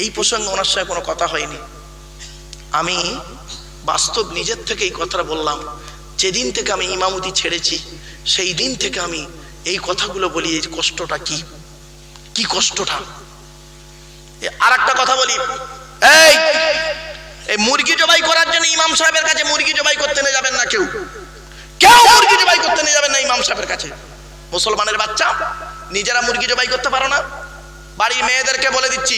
এই প্রসঙ্গে ওনার সঙ্গে কোনো কথা হয়নি। আমি বাস্তব নিজের থেকে এই কথাটা বললাম। যেদিন থেকে আমি ইমামতি ছেড়েছি সেই দিন থেকে আমি এই কথাগুলো বলি, এই কষ্টটা কি কষ্টটা। আর একটা কথা বলি, এই মুরগি জবাই করার জন্য ইমাম সাহেবের কাছে মুরগি জবাই করতে নিয়ে যাবেন না। কেউ মুরগি জবাই করতে নিয়ে যাবেন না ইমাম সাহেবের কাছে। মুসলমানের বাচ্চা, নিজেরা মুরগি জবাই করতে পারো না? বাড়ির মেয়েদেরকে বলে দিচ্ছি,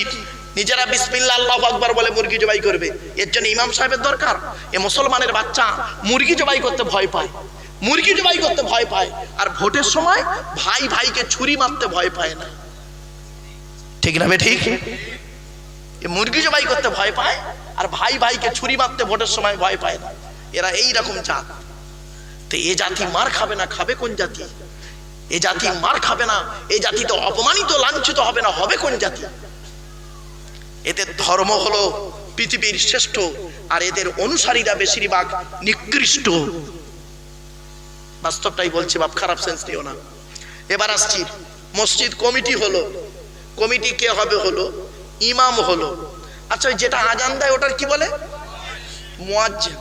নিজেরা বিসমিল্লাহ আল্লাহু আকবার বলে মুরগি জবাই করবে। এর জন্য ইমাম সাহেবের দরকার? এ মুসলমানের বাচ্চা মুরগি জবাই করতে ভয় পায়, মুরগি জবাই করতে ভয় পায়, আর ভোটের সময় ভাই ভাইকে ছুরি মারতে ভয় পায় না। ঠিক না ঠিক? মুরগি জবাই করতে ভয় পায় আর ভাই ভাইকে ছুরি মারতে ভোটের সময় ভয় পায় না। এরা এই রকম জাত। তো এ জাতি মার খাবে না, খাবে কোন জাতি? এ জাতি মার খাবে না, এই জাতি তো অপমানিত লাঞ্ছিত হবে না, হবে কোন জাতি? এদের ধর্ম হলো পৃথিবীর শ্রেষ্ঠ, আর এদের অনুসারীরা বেশিরভাগ নিকৃষ্ট। বাস্তবটাই বলছি বাপ, খারাপ সেন্স নিও না। এবার আসছি, মসজিদ কমিটি হলো, কমিটি কে হবে? হলো ইমাম হলো। আচ্ছা, যেটা আজান দেয় ওটার কি বলে? মুয়াজ্জিন।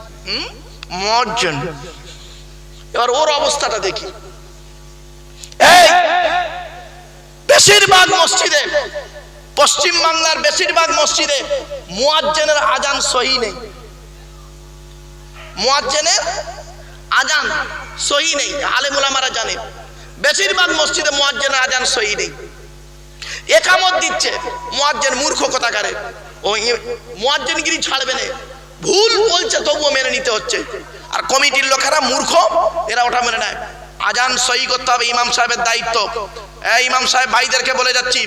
মুয়াজ্জিন। এবার ওর অবস্থাটা দেখি। এই বেশিরভাগ মসজিদে, পশ্চিম বাংলার বেশিরভাগ মসজিদে মুয়াজ্জিনের আজান সহি নেই। মুয়াজ্জিনের আজান সহি নেই, আলেম ওলামারা জানে। বেশিরভাগ মসজিদে মুয়াজ্জিনের আজান সহি নেই। একামত দিচ্ছে মুয়াজ্জিন, মূর্খ কথাকারে। ও মুয়াজ্জিনগিরি ছাড়বে না, ভুল বলছে তবুও মেনে নিতে হচ্ছে। আর কমিটির লোকেরা মূর্খ, এরা ওটা মেনে নেয়। আজান সহি করতে হবে, ইমাম সাহেবের দায়িত্ব। এই ইমাম সাহেব ভাইদেরকে বলে যাচ্ছি,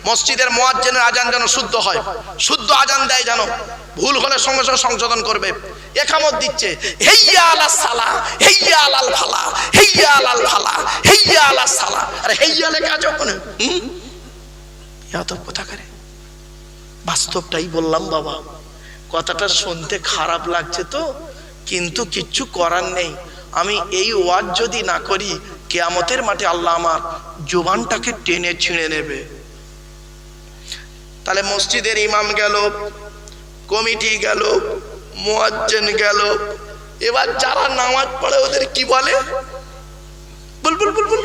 মসজিদের মুয়াজ্জিনের আজান যেন শুদ্ধ হয়, শুদ্ধ আজান দেয় যেন, ভুল হলে সঙ্গে সঙ্গে সংশোধন করবে। একামত দিচ্ছে, হেইয়া আলাস সালা, হেইয়া আলাল ফালা, হেইয়া আলাল ফালা, হেইয়া আলাস সালা। আরে হেইয়া লেখা আছে ওখানে, এত কথা করে। বাস্তবটাই বললাম বাবা, কথাটা শুনতে খারাপ লাগছে তো, কিন্তু কিচ্ছু করার নেই। আমি এই ওয়াজ যদি না করি, কিয়ামতের মাঠে আল্লাহ আমার জবানটাকে টেনে ছিঁড়ে নেবে। তাহলে মসজিদের ইমাম গেল, কমিটি গেল, মুয়াজ্জিন গেল, এবার যারা নামাজ পড়ে ওদের কি বলে? বুলবুল বুলবুল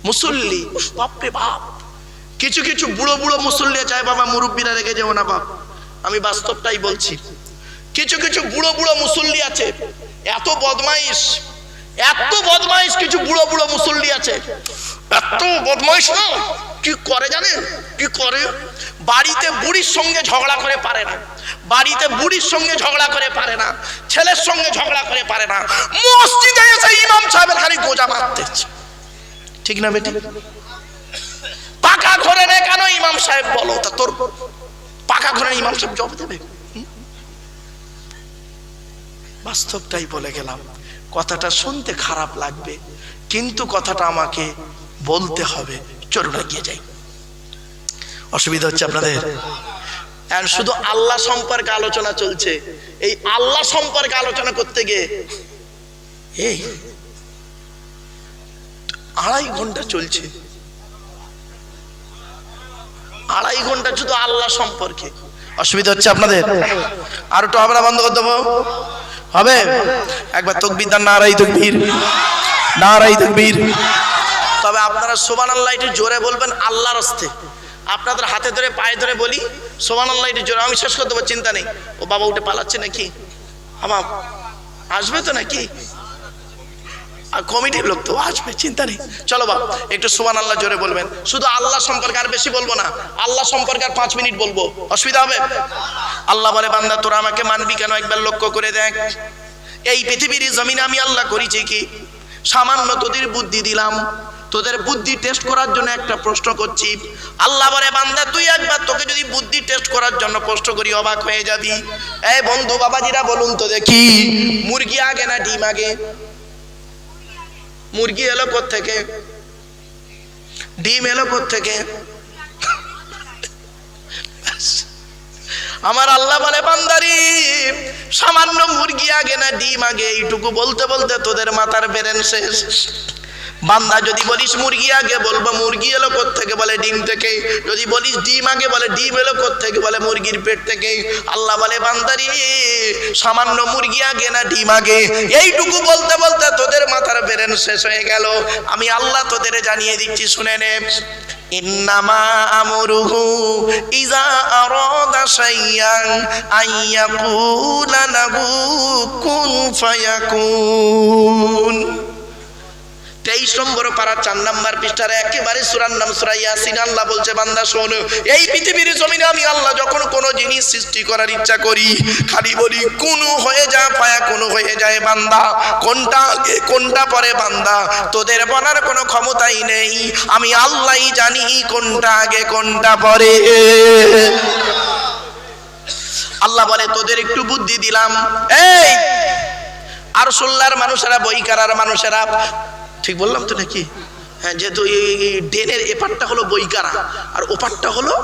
মুসল্লি। বাপরে বাপ, কিছু কিছু বুড়ো বুড়ো মুসল্লি চায় বাবা মুরব্বীরা রেখে যাও না বাপ, আমি বাস্তবটাই বলছি। কিছু কিছু বুড়ো বুড়ো মুসল্লি আছে, এত বদমাইশ, এত বদমাইশ। কিছু বুড়ো বুড়ো মুসল্লি আছে, এত বদমাইশ না, কি করে জানেন? কি করে? বাড়িতে বুড়ির সঙ্গে ঝগড়া করে পারে না, বাড়িতে বুড়ির সঙ্গে ঝগড়া করে পারে না, ছেলের সঙ্গে ঝগড়া করে পারে না, মসজিদে এসে ইমাম সাহেবের খালি গোজা মারতে। ঠিক না বেটি? পাকা ঘরে নে কেন ইমাম সাহেব বলো? তা তোর পাকা ঘরে ইমাম সাহেব জবাব দেবে? বাস্তবটাই বলে গেলাম। কথাটা শুনতে খারাপ লাগবে, কিন্তু কথাটা আমাকে বলতে হবে। চলুন এগিয়ে যাই। অসুবিধা হচ্ছে আপনাদের? শুধু আল্লাহ সম্পর্কে আলোচনা চলছে। এই আল্লাহ সম্পর্কে আলোচনা করতে গিয়ে এই 2.5 ঘন্টা চলছে, 2.5 ঘন্টা শুধু আল্লাহ সম্পর্কে। অসুবিধা হচ্ছে আপনাদের? আর একটু আমরা বন্ধ করে দেবো? হবে? একবার তাকবীর দেন, নারায়ে তাকবীর, নারায়ে তাকবীর। তবে আপনারা সুবহানাল্লাহ একটু জোরে বলবেন আল্লাহর রাস্তে। আপনাদের হাতে ধরে পায়ে ধরে বলি সুবহানাল্লাহ একটু জোরে। আমি শেষ করে দেবো, চিন্তা নেই। ও বাবা উঠে পালাচ্ছে নাকি? আমার আসবে তো নাকি? আর কমিটির লোক তো আসবে, চিন্তা নেই। চলো বাবা একটু সুবহানাল্লাহ জোরে বলবেন। শুধু আল্লাহ সম্পর্কে, আর বেশি বলবো না, আল্লাহ সম্পর্কে আর 5 মিনিট বলবো, অসুবিধা হবে? আল্লাহ বলে বান্দা তোরা আমাকে মানবি কেন, একবার লক্ষ্য করে দেখ। এই পৃথিবীর জমিনে আমি আল্লাহ করেছি কি? সামান্য তোদের বুদ্ধি দিলাম, তোদের বুদ্ধি টেস্ট করার জন্য একটা প্রশ্ন করছি। আল্লাহ বলে বান্দা তুই একবার, তোকে যদি বুদ্ধি টেস্ট করার জন্য প্রশ্ন করি অবাক হয়ে যাবি। এই বন্ধু বাবাজিরা বলুন তো দেখি, মুরগি আগে না ডিম আগে? মুরগি এলো কোত্থেকে? ডিম এলো কোত্থেকে? আমার আল্লাহ বলে বান্দারি, সামান্য মুরগি আগে না ডিম আগে, এইটুকু বলতে বলতে তোদের মাথার ব্রেন শেষ। বান্দা যদি বলিস মুরগি আগে, বলবো মুরগি এলো কোত্থেকে, বলে ডিম থেকে। যদি বলিস ডিম আগে, বলে ডিম এলো কোত্থেকে, বলে মুরগির পেট থেকে। আল্লাহ বলে বান্দারি, সামান্য মুরগি আগে না ডিম আগে, এইটুকু বলতে বলতে তোদের মাথার ব্রেন শেষ হয়ে গেল। আমি আল্লাহ তোদের জানিয়ে দিচ্ছি, শুনে নে। ইন্নামা আমরুহু ইযা আরাদা শাইয়ান আইয়াকুলা লাহু কুন ফায়াকুন। 23 নম্বর পারা 4 নম্বর পৃষ্ঠার একেবারে সূরার নাম সূরা ইয়াসিন। আল্লাহ বলছে বান্দা শোন, এই পৃথিবীর জমিনে আমি আল্লাহ যখন কোন জিনিস সৃষ্টি করার ইচ্ছা করি, খালি বলি কোন হয়ে যা, ফায়া কোন হয়ে যায়। বান্দা কোনটা আগে কোনটা পরে, বান্দা তোদের বলার কোনো ক্ষমতাই নেই। আমি আল্লাহই জানি কোনটা আগে কোনটা পরে। আল্লাহ বলে তোদের একটু বুদ্ধি দিলাম। এই আরশুল্লাহর মানুষেরা, বইকারার মানুষেরা, ঠিক বললাম তো নাকি? হ্যাঁ, যেহেতু এই ডেনের এপারটা হলো বইকারা আর ওপারটা হলো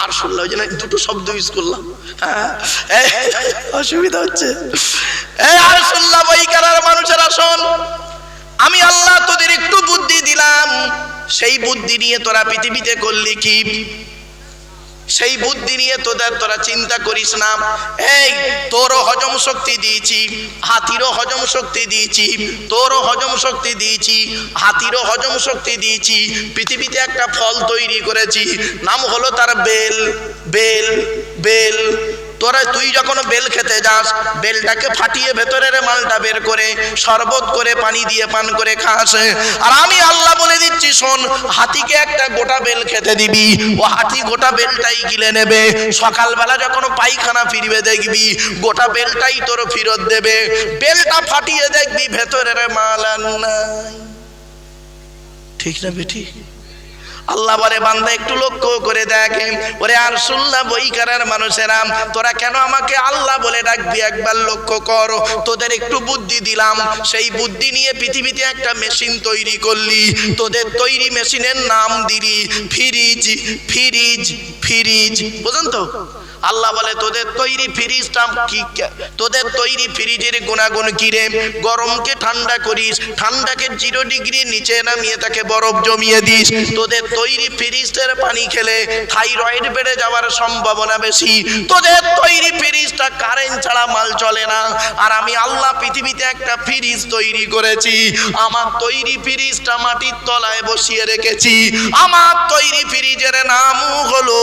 আরশুল্লাহ, ওই জন্য দুটো শব্দ ইউজ করলাম। হ্যাঁ, অসুবিধা হচ্ছে। আরশুল্লাহ বইকারার মানুষেরা শোন, আমি আল্লাহ তোদের একটু বুদ্ধি দিলাম, সেই বুদ্ধি নিয়ে তোরা পৃথিবীতে করলি কি? সেই বুদ্ধি নিয়ে তোরা চিন্তা করিস না। এই তোরও হজম শক্তি দিয়েছি, হাতিরও হজম শক্তি দিয়েছি, তোরও হজম শক্তি দিয়েছি, হাতিরও হজম শক্তি দিয়েছি। পৃথিবীতে একটা ফল তৈরি করেছি, নাম হলো তার বেল। বেল বেল তোরা তুই যখন বেল খেতে যাস, বেলটাকে ফাটিয়ে ভেতরের মালটা বের করে শরবত করে পানি দিয়ে পান করে খাস। আর আমি আল্লাহ বলে দিচ্ছি শোন, হাতিকে একটা গোটা বেল খেতে দিবি, ও হাতি গোটা বেলটাই গিলে নেবে। সকালবেলা যখন পায়খানা ফিরবে দেখবি গোটা বেলটাই তোর ফেরত দেবে। বেলটা ফাটিয়ে দেখবি ভেতরের মাল আর নাই। ঠিক না বেটি? আল্লাহ বলে বান্দা একটু লক্ষ্য করে দেখে, ওরে আরশুল্লাহ বইকারার মানুষেরা, তোরা কেন আমাকে আল্লাহ বলে ডাকবি একবার লক্ষ্য কর। তোদের একটু বুদ্ধি দিলাম, সেই বুদ্ধি নিয়ে পৃথিবীতে একটা মেশিন তৈরি করলি। তোদের তৈরি মেশিনের নাম দিলি ফ্রিজ। ফ্রিজ ফ্রিজ বুঝুন তো? আল্লাহ বলে তোদের তৈরি ফ্রিজটা কি? তোদের তৈরি ফ্রিজের গুণাগুণ কি রে? গরমকে ঠান্ডা করিস, ঠান্ডাকে 0 ডিগ্রি নিচে নামিয়ে তাকে বরফ জমিয়ে দিস। তোদের তৈরি ফ্রিজের পানি খেলে থাইরয়েড বেড়ে যাওয়ার সম্ভাবনা বেশি। তোদের তৈরি ফ্রিজটা কারেন্ট ছাড়া মাল চলে না। আর আমি আল্লাহ পৃথিবীতে একটা ফ্রিজ তৈরি করেছি। আমার তৈরি ফ্রিজটা মাটির তলায় বসিয়ে রেখেছি। আমার তৈরি ফ্রিজের নাম হলো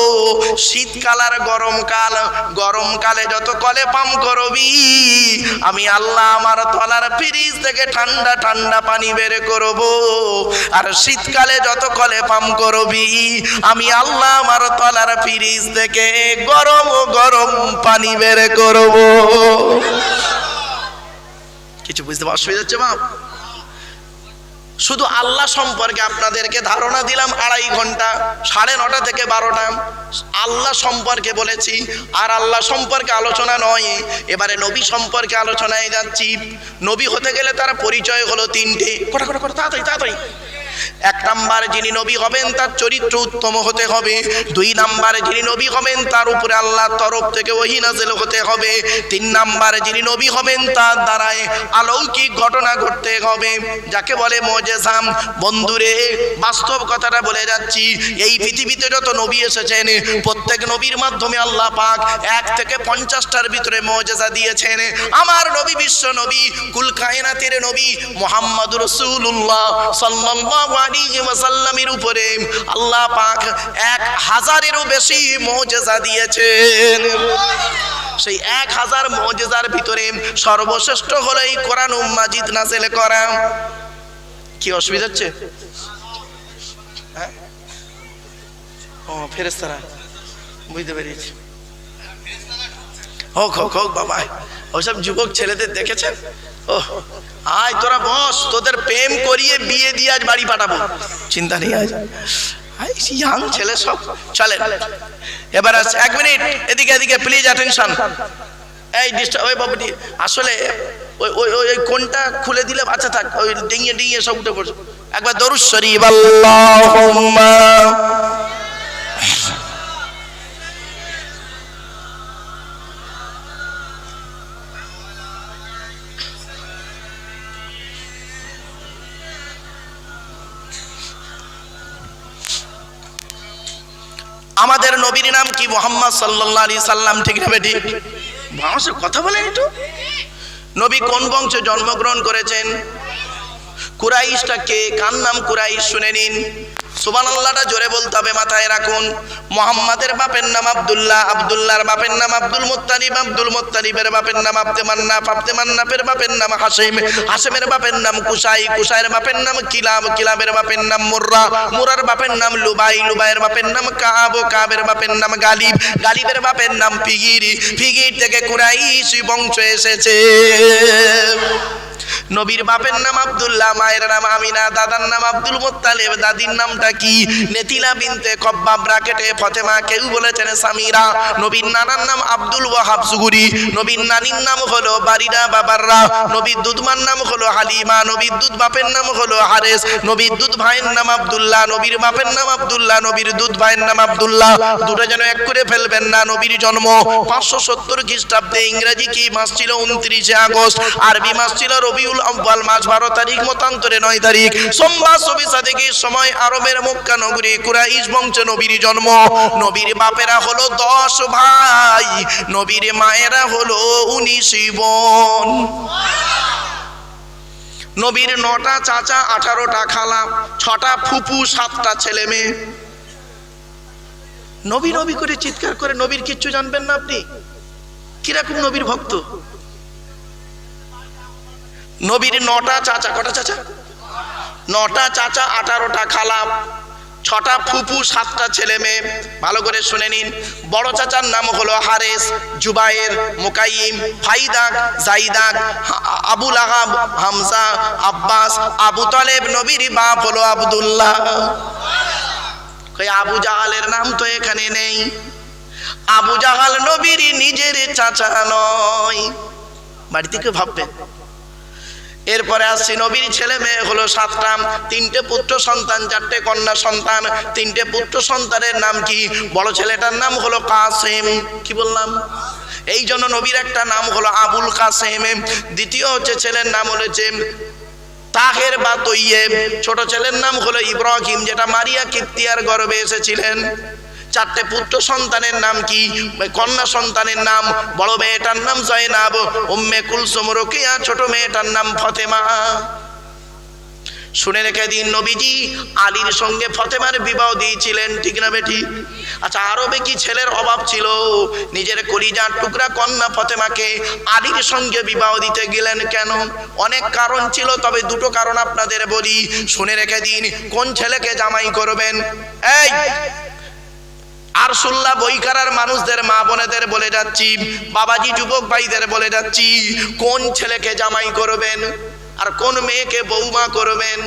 শীতকাল আর গরম কাল। গরমকালে যত কলে পাম্প করবি, আমি আল্লাহ আমার তলার ফ্রিজ থেকে ঠান্ডা ঠান্ডা পানি বের করব। আর শীতকালে যত কলে পাম্প করবি, আমি আল্লাহ আমার তলার ফ্রিজ থেকে গরম গরম পানি বের করব। কিছু বুঝতে অসুবিধা হচ্ছে বাপ? শুধু আল্লাহ সম্পর্কে আপনাদেরকে ধারণা দিলাম 2.5 ঘন্টা, 9:30 থেকে 12টা আল্লাহ সম্পর্কে বলেছি। আর আল্লাহ সম্পর্কে আলোচনা নয়, এবারে নবী সম্পর্কে আলোচনায় যাচ্ছি। নবী হতে গেলে তার পরিচয় হলো 3টে। তাড়াতাড়ি তাড়াতাড়ি। 1 নাম্বার যিনি নবী হবেন তার চরিত্র উত্তম হতে হবে। 2 নাম্বার যিনি নবী হবেন তার উপরে আল্লাহর তরফ থেকে ওহী নাযিল হতে হবে। 3 নাম্বার যিনি নবী হবেন তার দ্বারায় অলৌকিক ঘটনা ঘটতে হবে, যাকে বলে মুজিজা। বন্ধুরে বাস্তব কথাটা বলে যাচ্ছি, এই পৃথিবীতে যত নবী এসেছেন প্রত্যেক নবীর মাধ্যমে আল্লাহ পাক 1 থেকে 50টার ভিতরে মুজিজা দিয়েছেন। আমার নবী বিশ্ব নবী, কুল কায়নাতের নবী মুহাম্মদুর রাসূলুল্লাহ সাল্লাল্লাহু আলাইহি ওয়াসাল্লামের উপরে আল্লাহ পাক 1000-এরও বেশি মুজিজা দিয়েছেন। সেই 1000 মুজিজার ভিতরে সর্বশ্রেষ্ঠ হলো এই কোরআন মাজিদ নাযিল করা। কি অসুবিধা হচ্ছে? হ্যাঁ, ও ফেরেশতারা, বুঝতে পেরেছি। হোক হোক হোক বাবা, ওসব যুবক ছেলেদের দেখেছেন? ও আয় তোরা বস, তোদের প্রেম করিয়ে বিয়ে দিয়ে আজ বাড়ি পাঠাবো, চিন্তা নেই। আজ ইয়াং ছেলে সব চলেন। এবার আছে, 1 মিনিট এদিকে এদিকে প্লিজ অ্যাটেনশন। এই ডিস্টার্ব, ওই বাবুটি আসলে ওই ওই ওই কোনটা খুলে দিলে আচ্ছা থাক, ওই ডিঙিয়ে ডিঙিয়ে সব উঠে পড়ছে। একবার দরুদ শরীফ আল্লাহুম্মা। আমাদের নবীর নাম কি? মুহাম্মদ সাল্লাল্লাহু আলাইহি সাল্লাম, ঠিক না বেটি? ভাষা কথা বলেন একটু। নবী কোন বংশে জন্মগ্রহণ করেছেন? কুরাইশটা কে? কার নাম কুরাইশ? শুনে নিন। সুবহানাল্লাহটা জোরে বলতে হবে, মাথায় রাখুন। মুহাম্মাদের বাপের নাম আব্দুল্লাহ, আব্দুল্লাহর বাপের নাম আব্দুল মুত্তালিব, আব্দুল মুত্তালিবের বাপের নাম আব্দে মান্নাফ, আব্দে মান্নাফের বাপের নাম হাশিম, হাশিমের বাপের নাম কুসাই, কুসাইয়ের বাপের নাম কিলাব, কিলাবের বাপের নাম মুররা, মুরার বাপের নাম লুবাই, লুবাইয়ের বাপের নাম কাব, কাবের বাপের নাম গালিব, গালিবের বাপের নাম ফিগির, ফিগির থেকে কুরাইশ বংশ এসেছে। নবীর বাপের নাম আব্দুল্লাহ, মায়ের নাম আমিনা, দাদার নাম আব্দুল মুত্তালিব, দাদির নামটা কি? নেতিলা বিনতে খব্বাব, ব্র্যাকেটে ফতেমা, কেউ বলেছেন সামিরা। নবীর নানার নাম আব্দুল ওয়াহাব সুগুরি, নবীর নানির নাম হলো বারিরা বাবাররা, নবীর দুধমার নাম হলো হালিমা, নবীর দুধ বাপের নাম হলো হারেস, নবীর দুধ ভাইয়ের নাম আব্দুল্লাহ, নবীর বাপের নাম আব্দুল্লাহ, নবীর দুধ ভাইয়ের নাম আব্দুল্লাহ। দুটো যেন এক করে ফেলবেন না। নবীর জন্ম 570 খ্রিস্টাব্দে, ইংরেজি কি মাস ছিল? 29 আগস্ট, আরবি মাস ছিল রবিউল আউয়াল মাস, 12 তারিখ, মতান্তরে 9 তারিখ, সোমবার 24 তারিখের সময় আরবের মক্কা নগরী কুরাইশ বংশে নবীর জন্ম। নবীর বাপেরা হলো 10 ভাই, নবীর মায়েরা হলো 19 বোন। নবীর 9টা চাচা, 18টা খালা, 6টা ফুপু, 7টা ছেলে মেয়ে। নবী নবী করে চিৎকার করে নবীর কিচ্ছু জানবেন না আপনি? কিরকম নবীর ভক্ত? নবীর 9টা চাচা, কটা চাচা? 9টা চাচা, 18টা খালা, 6টা ফুপু, 7টা ছেলে মেয়ে। ভালো করে শুনে নিন। বড় চাচার নাম হলো হারেস, জুবায়ের, মুকাইম, ফাইদাক, জাইদাক, আবুল আহাব, হামজা, আব্বাস, আবু তালেব। নবীর বাপ হলো আব্দুল্লাহ। কই আবু জাহালের নাম তো এখানে নেই। আবু জাহাল নবীর নিজের চাচা নয়, বাড়িতে কেউ ভাববে। এরপরে আসছি, নবীর ছেলে মেয়ে হলো 7টা, 3টে পুত্র সন্তান, 4টে কন্যা সন্তান। 3টে পুত্র সন্তানের নাম কি? বড় ছেলেটার নাম হলো কাসেম, কি বললাম? এই জন্য নবীর একটা নাম হলো আবুল কাসেম। দ্বিতীয় হচ্ছে ছেলের নাম হচ্ছে তাহের বা তৈয়েব। ছোট ছেলের নাম হলো ইব্রাহিম, যেটা মারিয়া কিপ্তিয়ার গর্ভে এসেছিলেন। 4টে পুত্র সন্তানের নাম কি? কন্যা সন্তানের নাম, বড় মেয়েটার নাম জয়নাব, উম্মে কুলসুম, রোকেয়া, ছোট মেয়েটার নাম ফতেমা। শুনে রেখে দিন, নবীজি আলীর সঙ্গে ফতেমার বিবাহ দিয়েছিলেন, ঠিক না বেটি? আচ্ছা, আরবে কি ছেলের অভাব ছিল? নিজের কলিজার টুকরা কন্যা ফতেমাকে আলীর সঙ্গে বিবাহ দিতে গেলেন কেন? অনেক কারণ ছিল, তবে দুটো কারণ আপনাদের বলি, শুনে রেখে দিন। কোন ছেলেকে জামাই করবেন? এই আরশুল্লাহ বইকারার মানুষদের, মা বোনেদের বলে যাচ্ছি, বাবাজি যুবক ভাইদের বলে যাচ্ছি, কোন ছেলেকে জামাই করবেন আর কোন মেয়েকে বৌমা করবেন।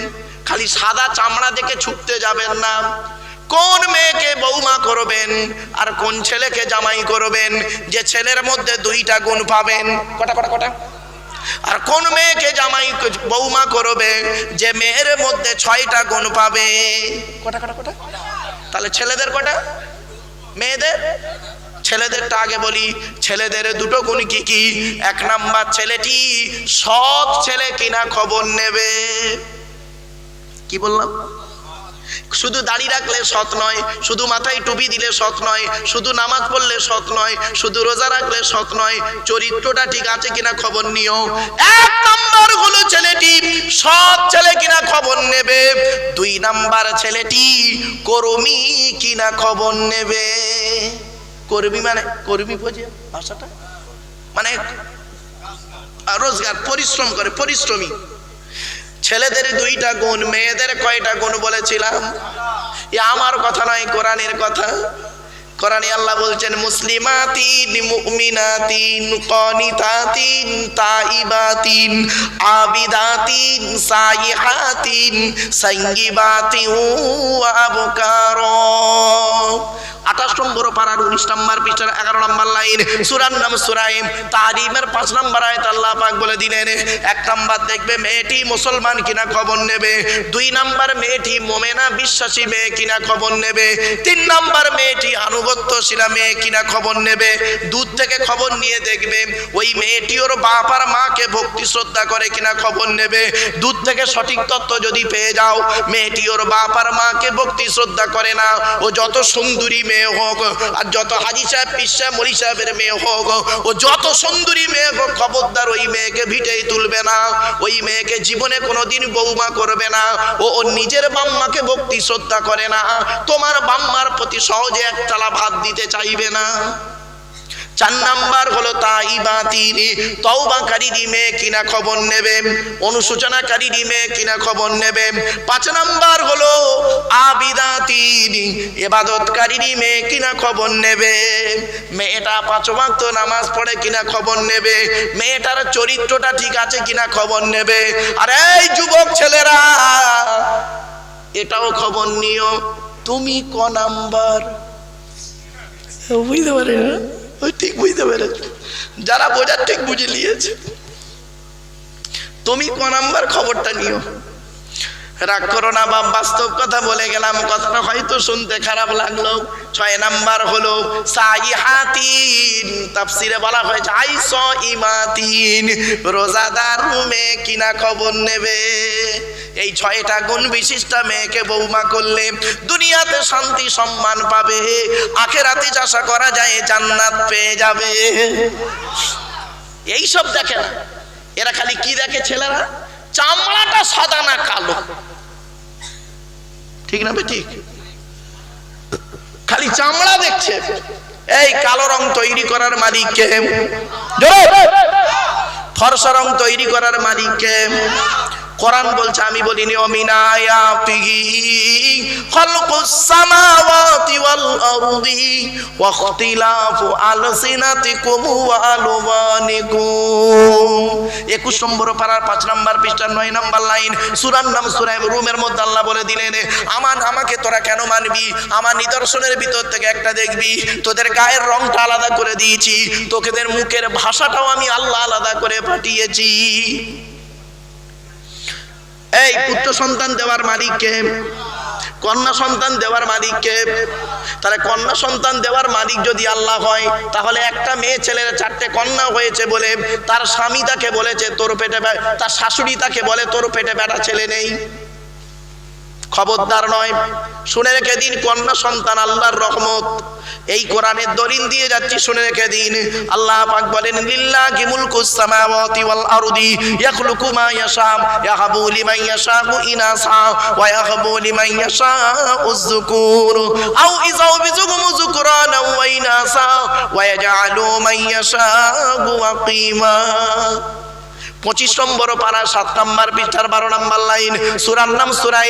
খালি সাদা চামড়া দেখে ছুটতে যাবেন না। কোন মেয়েকে বৌমা করবেন আর কোন ছেলেকে জামাই করবেন, যে ছেলের মধ্যে 2টা গুণ পাবেন। কটা কটা কটা? আর কোন মেয়েকে জামাই বৌমা করবে, যে মেয়ের মধ্যে 6টা গুণ পাবে। কটা কটা কটা? তাহলে ছেলেদের কটা, মেয়েদের? ছেলেদেরটা আগে বলি। ছেলেদের 2টো গুণ কি কি? 1 নাম্বার, ছেলেটি সৎ ছেলে কিনা খবর নেবে। কি বললাম? শুধু দাড়ি রাখলে সৎ নয়, শুধু মাথায় টুপি দিলে সৎ নয়, শুধু নামাজ পড়লে সৎ নয়, শুধু রোজা রাখলে সৎ নয়, চরিত্রটা ঠিক আছে কিনা খবর নিও। 1 নাম্বার হলো ছেলেটি সৎ ছেলে কিনা খবর নেবে। 2 নাম্বার, ছেলেটি কর্মী কিনা খবর নেবে। কর্মী মানে কর্মী, বোঝে ভাষাটা? মানে রোজগার, পরিশ্রম করে, পরিশ্রমী। ছেলেদের 2টা গুণ, মেয়েদের কয়টা গুণ বলেছিলাম? এ আমার কথা নয়, কোরআনের কথা। কোরআনে আল্লাহ বলছেন মুসলিমাতিন মুমিনাতিন কানিতাতিন তাইবাতিন আবিদাতিন সাইহাতিন সাইয়্যিবাতিন ওয়া আবকারা। 28 নম্বর পারার 19 নম্বর পৃষ্ঠার 11 নম্বর লাইন, সূরার নাম সূরা তাহরিমের 5 নম্বর আয়াত আল্লাহ পাক বলে দিলেন, 1 নম্বর দেখবে মেয়েটি মুসলমান কিনা খবর নেবে, 2 নম্বর মেয়েটি মুমিনা বিশ্বাসী মেয়ে কিনা খবর নেবে, 3 নম্বর মেয়েটি আনুগত্যশীল মেয়ে কিনা খবর নেবে। দূর থেকে খবর নিয়ে দেখবে ওই মেয়েটি ওর বাপ আর মাকে ভক্তি শ্রদ্ধা করে কিনা খবর নেবে। দূর থেকে সঠিক তথ্য যদি পেয়ে যাও মেয়েটি ওর বাপ আর মাকে ভক্তি শ্রদ্ধা করে না, ও যত সুন্দরী মেয়ে হোক আর যত হাজি সাহেব পীর সাহেব মলি সাহেবের মেয়ে হোক, ও যত সুন্দরী মেয়ে হোক, খবরদার ওই মেয়েকে ভিটেই তুলবে না, ওই মেয়েকে জীবনে কোনোদিন বৌমা করবে না। ও ওর নিজের বাম্মাকে ভক্তি শ্রদ্ধা করে না, তোমার বাম্মার প্রতি সহজে একতলা ভাত দিতে চাইবে না। 4 নাম্বার হলো তাইবাতিন, তওবাকারী মেয়ে কিনা খবর নেবে, অনুশোচনাকারী মেয়ে কিনা খবর নেবে। 5 নাম্বার হলো আবিদাতিন, ইবাদতকারী মেয়ে কিনা খবর নেবে। মেয়েটা 5 ওয়াক্ত নামাজ পড়ে কিনা খবর নেবে, মেয়েটার চরিত্রটা ঠিক আছে কিনা খবর নেবে। আর এই যুবক ছেলেরা, এটাও খবর নিও, তুমি ক নাম্বার? বুঝতে পারে না? ওই ঠিক বুঝতে পেরেছ, যারা বোঝার ঠিক বুঝে নিয়েছে। তুমি ক নাম্বার খবরটা নিও। রাগ করো না বাপ, বাস্তব কথা বলে গেলাম, কথাটা হয়তো শুনতে খারাপ লাগলো। 6 নাম্বার হলো সাইহাতিন, তাফসিরে বলা হয়েছে আইসাইমাতিন, রোজাদার মেয়ে কিনা খবর নেবে। এই 6টা গুণ বিশিষ্ট মেয়েকে বৌমা করলে দুনিয়াতে শান্তি সম্মান পাবে, আখিরাতে আশা করা যায় জান্নাত পেয়ে যাবে। এই সব দেখে না এরা, খালি কি দেখে ছেলেরা? চামড়াটা সাদা না কালো, ঠিক না? ঠিক, খালি চামড়া দেখছে। এই কালো রং তৈরি করার মালিক কে? ফর্সা রং তৈরি করার মালিক কে? কোরআন বলছে, আমি বলিনি, ওমিনা আয়াতিহি খালকুস সামাওয়াতি ওয়াল আরদি ওয়া ইখতিলাফু আলসিনাতিকুম ওয়া আলওয়ানিকুম। 21 নম্বর পারার 5 নম্বর পৃষ্ঠার 9 নম্বর লাইন, সূরার নাম সূরা রুমের মধ্যে আল্লাহ বলে দিলেন, আমাকে তোরা কেন মানবি? আমার নিদর্শনের ভিতর থেকে একটা দেখবি, তোদের গায়ের রংটা আলাদা করে দিয়েছি, তোদের মুখের ভাষাটাও আমি আল্লাহ আলাদা করে পাঠিয়েছি। এই পুত্র সন্তান দেওয়ার মালিক কে? কন্যা সন্তান দেওয়ার মালিক কে? তাহলে কন্যা সন্তান দেওয়ার মালিক যদি আল্লাহ হয়, তাহলে একটা মেয়ে ছেলের 4টে কন্যা হয়েছে বলে তার স্বামী তাকে বলেছে তোর পেটে, তার শাশুড়ি তাকে বলে তোর পেটে বেটা ছেলে নেই। খবরদার নয়, শুনে রেখে দিন, কন্যা সন্তান আল্লাহর রহমত। এই কোরআনের দলিল দিয়ে যাচ্ছি, শুনে রেখে দিন। আল্লাহ পাক বলেন, লিল্লাহি মুলকুস সামাওয়াতি ওয়াল আরদি ইয়াখলুকু মা ইয়াশা ইয়াহাবু লিমান ইয়াশাউ ইনাসা ওয়া ইয়াহাবু লিমান ইয়াশাউ যুকুর আও ইযাওবিজুহুম যুকরানা ওয়া ইনাসা ওয়া ইয়াজআলু মান ইয়াশাউ আকিমা। 25 নম্বর পারা 7 নম্বর পৃষ্ঠার 12 নম্বর লাইন, সূরার নাম সূরা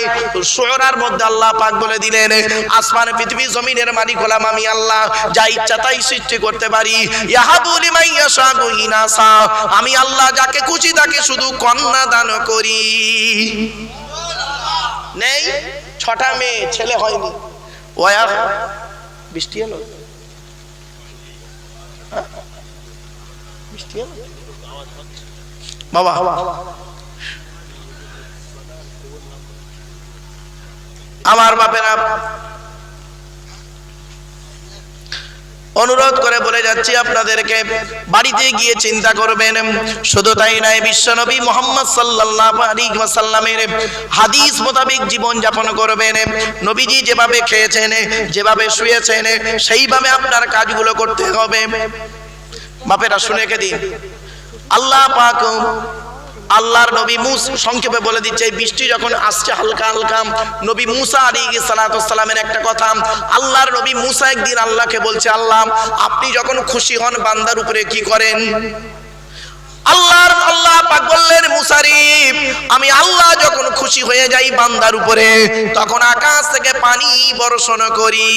শুআরার মধ্যে আল্লাহ পাক বলে দিলেন, আসমান পৃথিবী জমিনের মালিক হলাম আমি আল্লাহ, যা ইচ্ছা তাই সৃষ্টি করতে পারি। ইয়াহাবু লিমান ইয়াশাউ ইনাসা, আমি আল্লাহ যাকে খুশি তাকে শুধু কন্যা দান করি। নেই 6টা মেয়ে, ছেলে হয়নি। ওয়া বৃষ্টি এলো, বৃষ্টি এলো বাবা। আমার বাপেরা, অনুরোধ করে বলে যাচ্ছি আপনাদেরকে, বাড়িতে গিয়ে চিন্তা করবেন। শুধু তাই নয়, বিশ্বনবী মুহাম্মদ সাল্লাল্লাহু আলাইহি ওয়াসাল্লামের হাদিস মোতাবেক জীবন যাপন করবেন। নবীজি যেভাবে খেয়েছেন, যেভাবে শুয়েছেন, সেইভাবে আপনার কাজগুলো করতে হবে। বাপেরা শুনে রেখে দিন, আল্লাহ পাক আল্লাহর নবী মুসা, সংক্ষেপে বলে দিচ্ছে, বৃষ্টি যখন আসছে হালকা হালকা, নবী মুসা আলাইহিস সালামের একটা কথা, আল্লাহর নবী মুসা একদিন আল্লাহকে বলছে, আল্লাহ আপনি যখন খুশি হন বান্দার উপরে কি করেন? আল্লাহ পাক বললেন, মুসা রে, আমি আল্লাহ খুশি হয়ে যাই বান্দার উপরে, তখন আকাশ থেকে পানি বর্ষণ করি।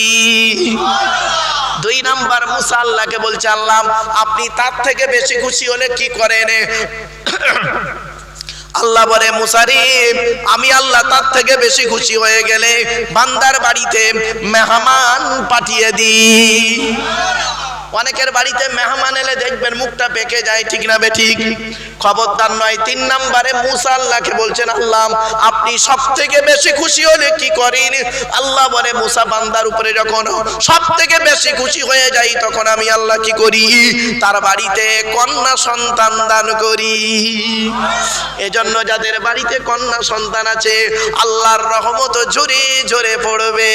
2 নাম্বার মুসা আল্লাহকে বলছে, আল্লাহ আপনি তার থেকে বেশি খুশি হলে কি করেন? আল্লাহ বলে, মুসা রে, আমি আল্লাহ তার থেকে বেশি খুশি হয়ে গেলে বান্দার বাড়িতে মেহমান পাঠিয়ে দিই। অনেকের বাড়িতে মেহমান এলে দেখবেন মুখটা বেঁকে যায়, ঠিক না বেঠিক? খবরদার নয়। 3 নম্বরে মুসা আল্লাহকে বলছেন, আল্লাহ আপনি সব থেকে বেশি খুশি হলে কি করেন? আল্লাহ বলে, মুসা বান্দার উপরে যখন সব থেকে বেশি খুশি হয়ে যাই, তখন আমি আল্লাহ কি করি? তার বাড়িতে কন্যা সন্তান দান করি। এজন্য যাদের বাড়িতে কন্যা সন্তান আছে, আল্লাহর রহমত ঝরে ঝরে পড়বে।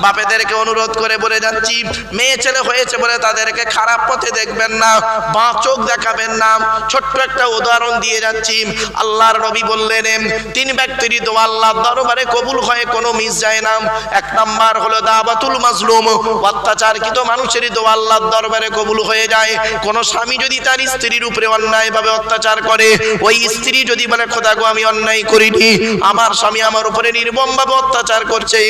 বাপেদেরকে অনুরোধ করে বলে যাচ্ছি, মেয়ে ছেলে হয়েছে বলে তাদেরকে খারাপ পথে দেখবেন না, বাঁ চোখ দেখাবেন না। ছোট্ট একটা উদাহরণ দিয়ে যাচ্ছি। আল্লাহর নবী বললেন, 3 ব্যক্তির দোয়া আল্লাহর দরবারে কবুল হয়, কোনো মিস যায় না। 1 নাম্বার হলো দাওয়াতুল মাজলুম, অত্যাচারকৃত মানুষের দোয়া আল্লাহর দরবারে কবুল হয়ে যায়। কোন স্বামী যদি তার স্ত্রীর উপরে অন্যায়ভাবে অত্যাচার করে, ওই স্ত্রী যদি বলে, খোদা গো আমি অন্যায় করিনি, আমার স্বামী আমার উপরে নির্মমভাবে অত্যাচার করছে,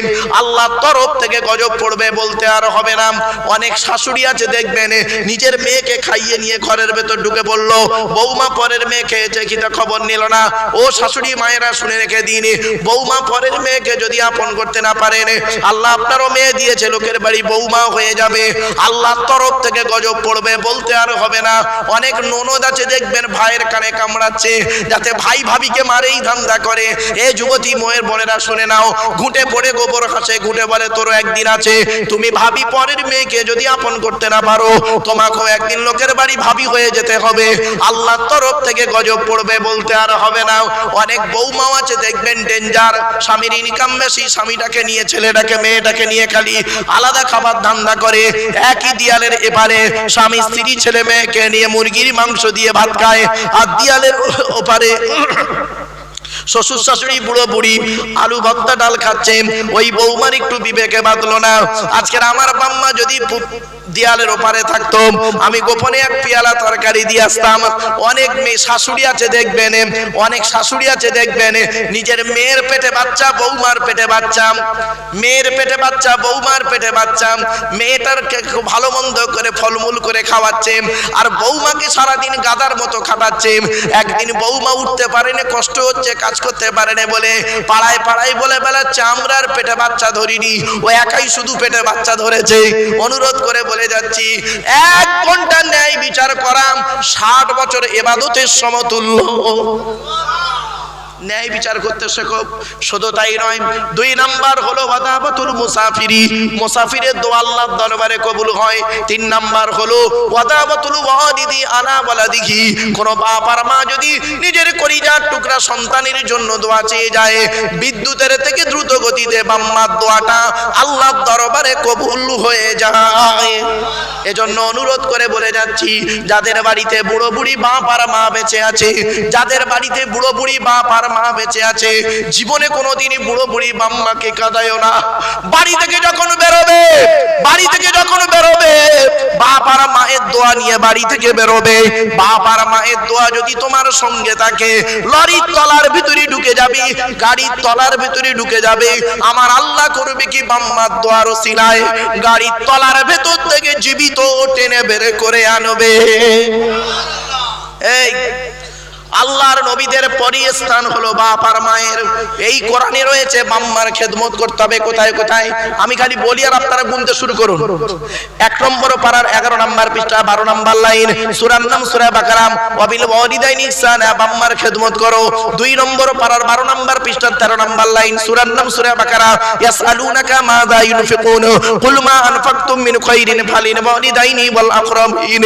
আল্লাহর তরফ থেকে গজব পড়বে, বলতে আর হবে না। অনেক শাশুড়ি আছে দেখবেন, নিজের মেয়েকে খাইয়ে নিয়ে ঘরের ভেতর ঢুকে পড়লো, বৌমা পরের মেয়ে খেয়েছে কিনা খবর নিল না। ও শাশুড়ি মায়েরা শুনে রেখে দিন, বৌমা পরের মেয়েকে যদি আপন করতে না পারেন, আল্লাহ আপনারও মেয়ে দিয়েছে, লোকের বাড়ি বৌমা হয়ে যাবে, আল্লাহর তরফ থেকে গজব পড়বে, বলতে আর হবে না। অনেক ননদ আছে দেখবেন, ভাইয়ের কানে কামড়াচ্ছে, যাতে ভাই ভাবিকে মারেই ধান্দা করে। এ যুবতী মোয়ের বোনেরা শুনে নাও, ঘুঁটে পড়ে গোবর হাসে, ঘুঁটে বলে তোরও একদিন আছে। তুমি ভাবি পরের মেয়েকে যদি আপন করতে না পারো, তোমাকেও একদিন লোকের বাড়ি ভাবি হয়ে যেতে হবে, আল্লাহর তরফ থেকে গজব পড়বে, বলতে আর হবে না। অনেক বৌমাও আছে দেখবেন ডেঞ্জার, স্বামীর ইনকাম বেশি, স্বামীটাকে নিয়ে ছেলেটাকে মেয়েটাকে নিয়ে খালি আলাদা খাবার ধান্দা করে। একই দিয়ালের এপারে স্বামী স্ত্রী ছেলে মেয়েকে নিয়ে মুরগির মাংস দিয়ে ভাত খায়, আর দিয়ালের ওপারে শ্বশুর শাশুড়ি বুড়ো বুড়ি আলু ভর্তা ডাল খাচ্ছে। ওই বৌমার একটু বিবেকে বাঁধলো না। আজকের আমার বাম্মা যদি দিয়ালের ওপারে থাকতো, আমি গোপনে 1 পেয়ালা তরকারি দিয়ে আসতাম। অনেক মেয়ে শাশুড়ি আছে দেখবেন, অনেক শাশুড়ি আছে দেখবেন, নিজের মেয়ের পেটে বাচ্চা, বৌমার পেটে বাচ্চা, মেয়ের পেটে বাচ্চা, বৌমার পেটে বাচ্চা, মেয়েটারকে খুব ভালো মন্দ করে ফলমূল করে খাওয়াচ্ছে, আর বৌমাকে সারাদিন গাদার মতো খাটাচ্ছে। একদিন বৌমা উঠতে পারেনি, কষ্ট হচ্ছে, কাজ করতে পারেনি বলে পাড়ায় পাড়ায় বলে বেড়াচ্ছে, আমরার পেটে বাচ্চা ধরিনি, ও একাই শুধু পেটে বাচ্চা ধরেছে। অনুরোধ করে বলে যাচ্ছি, 1 ঘন্টা ন্যায় বিচার করাম 60 বছর ইবাদতের সমতুল্য। ন্যায় বিচার করতে শেখো। শুধু তাই নয়, 2 নাম্বার হলো ওয়াদাবাতুল মুসাফিরি, মুসাফিরের দোয়া আল্লাহর দরবারে কবুল হয়। 3 নাম্বার হলো ওয়াদাবাতুল ওয়ালিদি আলা ওয়ালাদিহি, কোন বাপ আর মা যদি নিজের কলিজার টুকরা সন্তানের জন্য দোয়া চেয়ে যায়, বিদ্যুতের থেকে দ্রুত গতিতে বাম্মার দোয়াটা আল্লাহর দরবারে কবুল হয়ে যায়। এজন্য অনুরোধ করে বলে যাচ্ছি, যাদের বাড়িতে বুড়ো বুড়ি বাপ আর মা বেঁচে আছে, যাদের বাড়িতে বুড়ো বুড়ি বাপ আর মা বেঁচে আছে, জীবনে কোনোদিনই বুড়ো বুড়ি বাম্মাকে কাঁদায়ও না। বাড়ি থেকে যখন বেরোবে, বাড়ি থেকে যখন বেরোবে, বাপ আর মায়ের দোয়া নিয়ে বাড়ি থেকে বেরোবে। বাপ আর মায়ের দোয়া যদি তোমার সঙ্গে থাকে, লরির তলার ভিতরে ঢুকে যাবে, গাড়ির তলার ভিতরে ঢুকে যাবে, আমার আল্লাহ করবে কি বাম্মার দোয়ার ওসিলায় গাড়ির তলার ভেতর থেকে জীবিত টেনে বের করে আনবে। এই আল্লাহর নবীদের পরই স্থান হলো বাপ আর মায়ের। এই কোরআনে রয়েছে বাম্মার খেদমত করতে হবে কোথায় কোথায়। আমি খালি বলি আর আপনারা গুনতে শুরু করুন। 1 নম্বর পারার 11 নম্বর পৃষ্ঠা 12 নম্বর লাইন, সূরার নাম সূরা বাকারা, ওয়াবিল ওয়ালিদাইনি ইহসানা, বাম্মার খেদমত করো। 2 নম্বর পারার 12 নম্বর পৃষ্ঠা 13 নম্বর লাইন, সূরার নাম সূরা বাকারা, ইয়াসআলুনাকা মাযা ইউনফিকুন কুল মা আনফাকতুম মিন খায়রিন ফালিল ওয়ালিদাইনি ওয়াল আকরাবিন,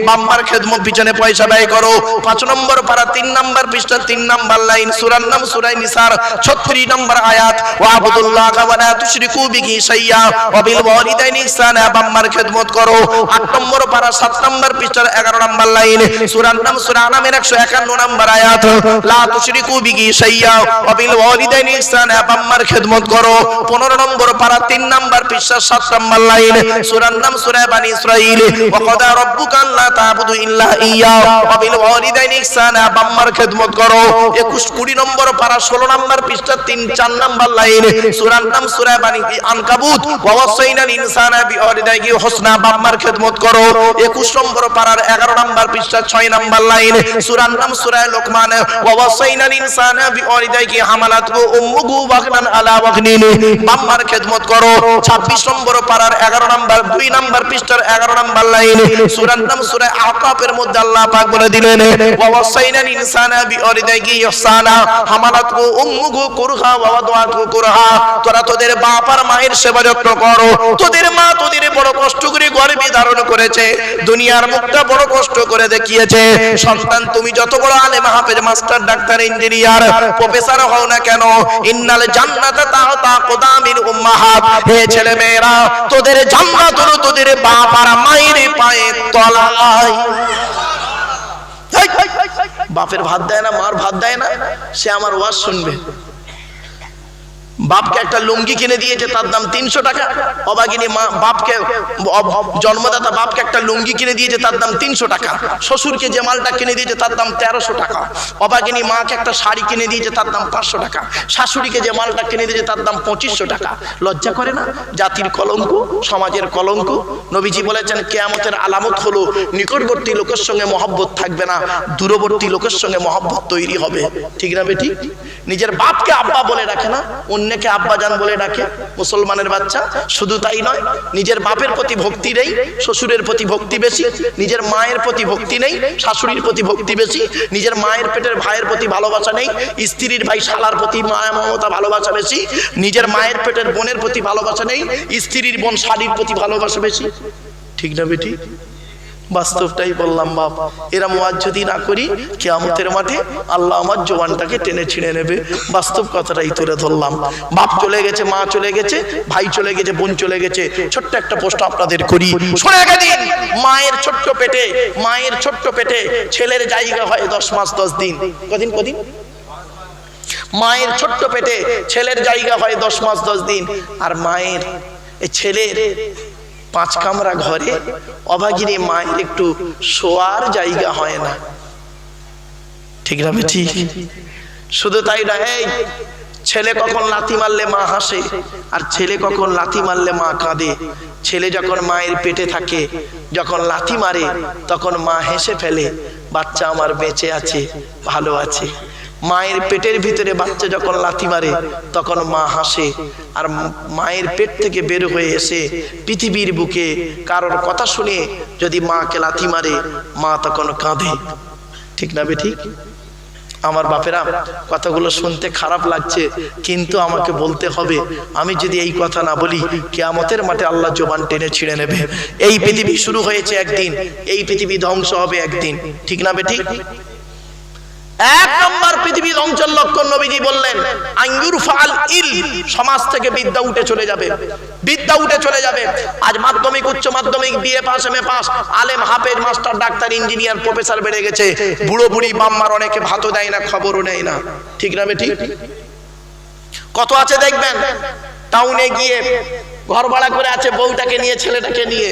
বাম্মার খেদমত পিছনে পয়সা ব্যয় করো। 5 নম্বর পারা 3 নম্বর পৃষ্ঠা 3 নম্বর লাইন, সূরার নাম সূরা নিসার 36 নম্বর আয়াত, ওয়াবুদুল্লাহা ওয়া লা তুশরিকু বিহি শাইয়্যা ওয়া বিল ওয়ালিদাইনি ইহসানা, বাম্মার খেদমত করো। 8 নম্বর পারা 7 নম্বর পৃষ্ঠা 11 নম্বর লাইন, সূরার নাম সূরা আনামের 151 নম্বর আয়াত, লা তুশরিকু বিহি শাইয়্যা ওয়া বিল ওয়ালিদাইনি ইহসানা, বাম্মার খেদমত করো। 15 নম্বর পারা 3 নম্বর পৃষ্ঠা 7 নম্বর লাইন, সূরার নাম সূরা বানি ইসরাঈল, ওয়া ক্বাদা রাব্বুকা আল্লা তা'বুদু ইল্লা ইয়্যা ওয়া বিল ওয়ালিদাইনি ইহসানা, বাম্মার খেদমত করো। 21-20 নম্বর পারা 16 নম্বর পৃষ্ঠা 3-4 নম্বর লাইন, সূরার নাম সূরা বানী আনকাবুত। ওয়াসাইনাল ইনসানা বিওয়ালিদাইহি হুসনা, বাম্মার খেদমত করো। 21 নম্বর পারার 11 নম্বর পৃষ্ঠা 6 নম্বর লাইন, সূরার নাম সূরা লোকমান। ওয়াসাইনাল ইনসানা বিওয়ালিদাইহি হামালাতহু উম্মুহু ওয়াহনান আলা ওয়াহনিন, বাম্মার খেদমত করো। 26 নম্বর পারার 11 নম্বর 2 নম্বর পৃষ্ঠার 11 নম্বর লাইন, সূরার নাম সূরা আহকাফের মধ্যে আল্লাহ পাক বলে দিলেন ওয়াসাইনাল ইনসানা বিওয়ালিদাইহি ইহসানা হামালাতহু উম্মুহু কুরহা ওয়া ওয়াদাআতহু কুরহা। তোরা তোদের বাপ আর মায়ের সেবা যত্ন করো। তোদের মা তোদের বড় কষ্ট করে গর্ভে ধারণ করেছে, দুনিয়ার মুখটা বড় কষ্ট করে দেখিয়েছে। সন্তান তুমি যত বড় আলেম হাফেজ মাস্টার ডাক্তার ইঞ্জিনিয়ার প্রফেসর হও না কেন, ইন্নাল জান্নাতা তাহতা কুদামিল উম্মাহাত, হে ছেলে মেয়েরা তোদের জান্নাত হলো তোদের বাপ আর মায়ের পায়ের তলায়। বাপের ভাত দেয় না, মার ভাত দেয় না, সে আমার ওয়াজ শুনবে। বাপকে একটা লুঙ্গি কিনে দিয়েছে, তার দাম 300 টাকা। অবাগিনী মা বাপকে, জন্মদাতা বাপকে একটা লুঙ্গি কিনে দিয়েছে, তার দাম 300 টাকা। শ্বশুরকে যে মালটা কিনে দিয়েছে তার দাম 1300 টাকা। অবাগিনী মাকে একটা শাড়ি কিনে দিয়েছে, তার দাম 500 টাকা। শাশুড়িকে যে মালটা কিনে দিয়েছে তার দাম 2500 টাকা। লজ্জা করে না? জাতির কলঙ্ক, সমাজের কলঙ্ক। নবীজি বলেছেন কিয়ামতের আলামত হলো নিকটবর্তী লোকের সঙ্গে মহব্বত থাকবে না, দূরবর্তী লোকের সঙ্গে মহব্বত তৈরি হবে। ঠিক না বেটি? নিজের বাপকে আব্বা বলে রাখে না, অন্যকে আব্বাজান বলে ডাকে মুসলমানের বাচ্চা। শুধু তাই নয়, নিজের বাপের প্রতি ভক্তি নেই, শ্বশুরের প্রতি ভক্তি বেশি। নিজের মায়ের প্রতি ভক্তি নেই, শাশুড়ির প্রতি ভক্তি বেশি। নিজের মায়ের পেটের ভাইয়ের প্রতি ভালোবাসা নেই, স্ত্রীর ভাই শালার প্রতি মায়া মমতা ভালোবাসা বেশি। নিজের মায়ের পেটের বোনের প্রতি ভালোবাসা নেই, স্ত্রীর বোন শালীর প্রতি ভালোবাসা বেশি। ঠিক না বেটি? বাস্তবটাই বললাম বাপ। এরা ওয়াজ যদি না করি কিয়ামতের মাঠে আল্লাহ আমার জবানটাকে টেনে ছিঁড়ে নেবে। বাস্তব কথাটাই তুলে ধরলাম। বাপ চলে গেছে, মা চলে গেছে, ভাই চলে গেছে, বোন চলে গেছে। ছোট্ট একটা প্রশ্ন আপনাদের করি, শুনে রেখে দিন। মায়ের ছোট্ট পেটে ছেলের জায়গা হয় 10 মাস 10 দিন। কদিন? মায়ের ছোট্ট পেটে ছেলের জায়গা হয় 10 মাস 10 দিন। আর মায়ের ছেলের 5 কামরা ঘরে অভাগিনী মায়ের একটু শোয়ার জায়গা হয় না। ঠিক না বেটি? শুধু তাই না, এই ছেলে কখন লাথি মারলে মা হাসে, আর ছেলে কখন লাথি মারলে মা কাঁদে। ছেলে যখন মায়ের পেটে থাকে, যখন লাথি মারে তখন মা হেসে ফেলে, বাচ্চা আমার বেঁচে আছে, ভালো আছে। মায়ের পেটের ভিতরে বাচ্চা যখন লাথি মারে তখন মা হাসে, আর মায়ের পেট থেকে বের হয়ে এসে পৃথিবীর বুকে কারোর কথা শুনে যদি মাকে লাথি মারে মা তখন কাঁদে। ঠিক না বেটি? আমার বাপেরা, কথাগুলো শুনতে খারাপ লাগছে, কিন্তু আমাকে বলতে হবে। আমি যদি এই কথা না বলি কিয়ামতের মাঠে আল্লাহ জবান টেনে ছিঁড়ে নেবে। এই পৃথিবী শুরু হয়েছে একদিন, এই পৃথিবী ধ্বংস হবে একদিন। ঠিক না বেটি? 1 নম্বর পৃথিবী ধ্বংসের লক্ষণ নবীজি বললেন আইয়ুর ফাল ইলম, সমাজ থেকে বিদ্যা উঠে চলে যাবে, বিদ্যা উঠে চলে যাবে। আজ মাধ্যমিক, উচ্চ মাধ্যমিক, বিএ পাস, এমএ পাস, আলেম হাফেজ মাস্টার ডাক্তার ইঞ্জিনিয়ার প্রফেসর বেড়ে গেছে। বুড়ো বুড়ি বাম্মার অনেকে ভাতও দেয় না, খবরও নেয় না। ঠিক না বেটি? কত আছে দেখবেন, টাউনে গিয়ে ঘর ভাড়া করে আছে, বউটাকে নিয়ে ছেলেটাকে নিয়ে,